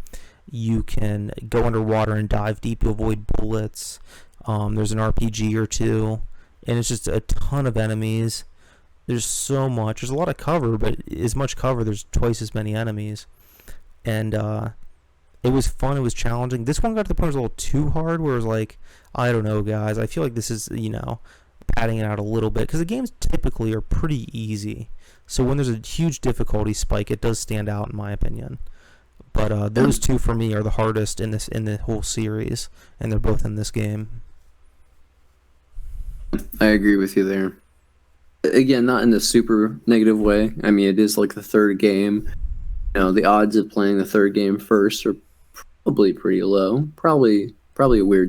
You can go underwater and dive deep to avoid bullets. There's an RPG or 2, and it's just a ton of enemies. There's so much. There's a lot of cover, but as much cover, there's twice as many enemies. And It was fun. It was challenging. This one got to the point where it was a little too hard. Where it was like, I don't know, guys. I feel like this is padding it out a little bit because the games typically are pretty easy. So when there's a huge difficulty spike, it does stand out in my opinion. But Yeah, those two for me are the hardest in the whole series, and they're both in this game. I agree with you there. Again, not in a super negative way. I mean, it is like the third game. The odds of playing the third game first are probably pretty low. Probably a weird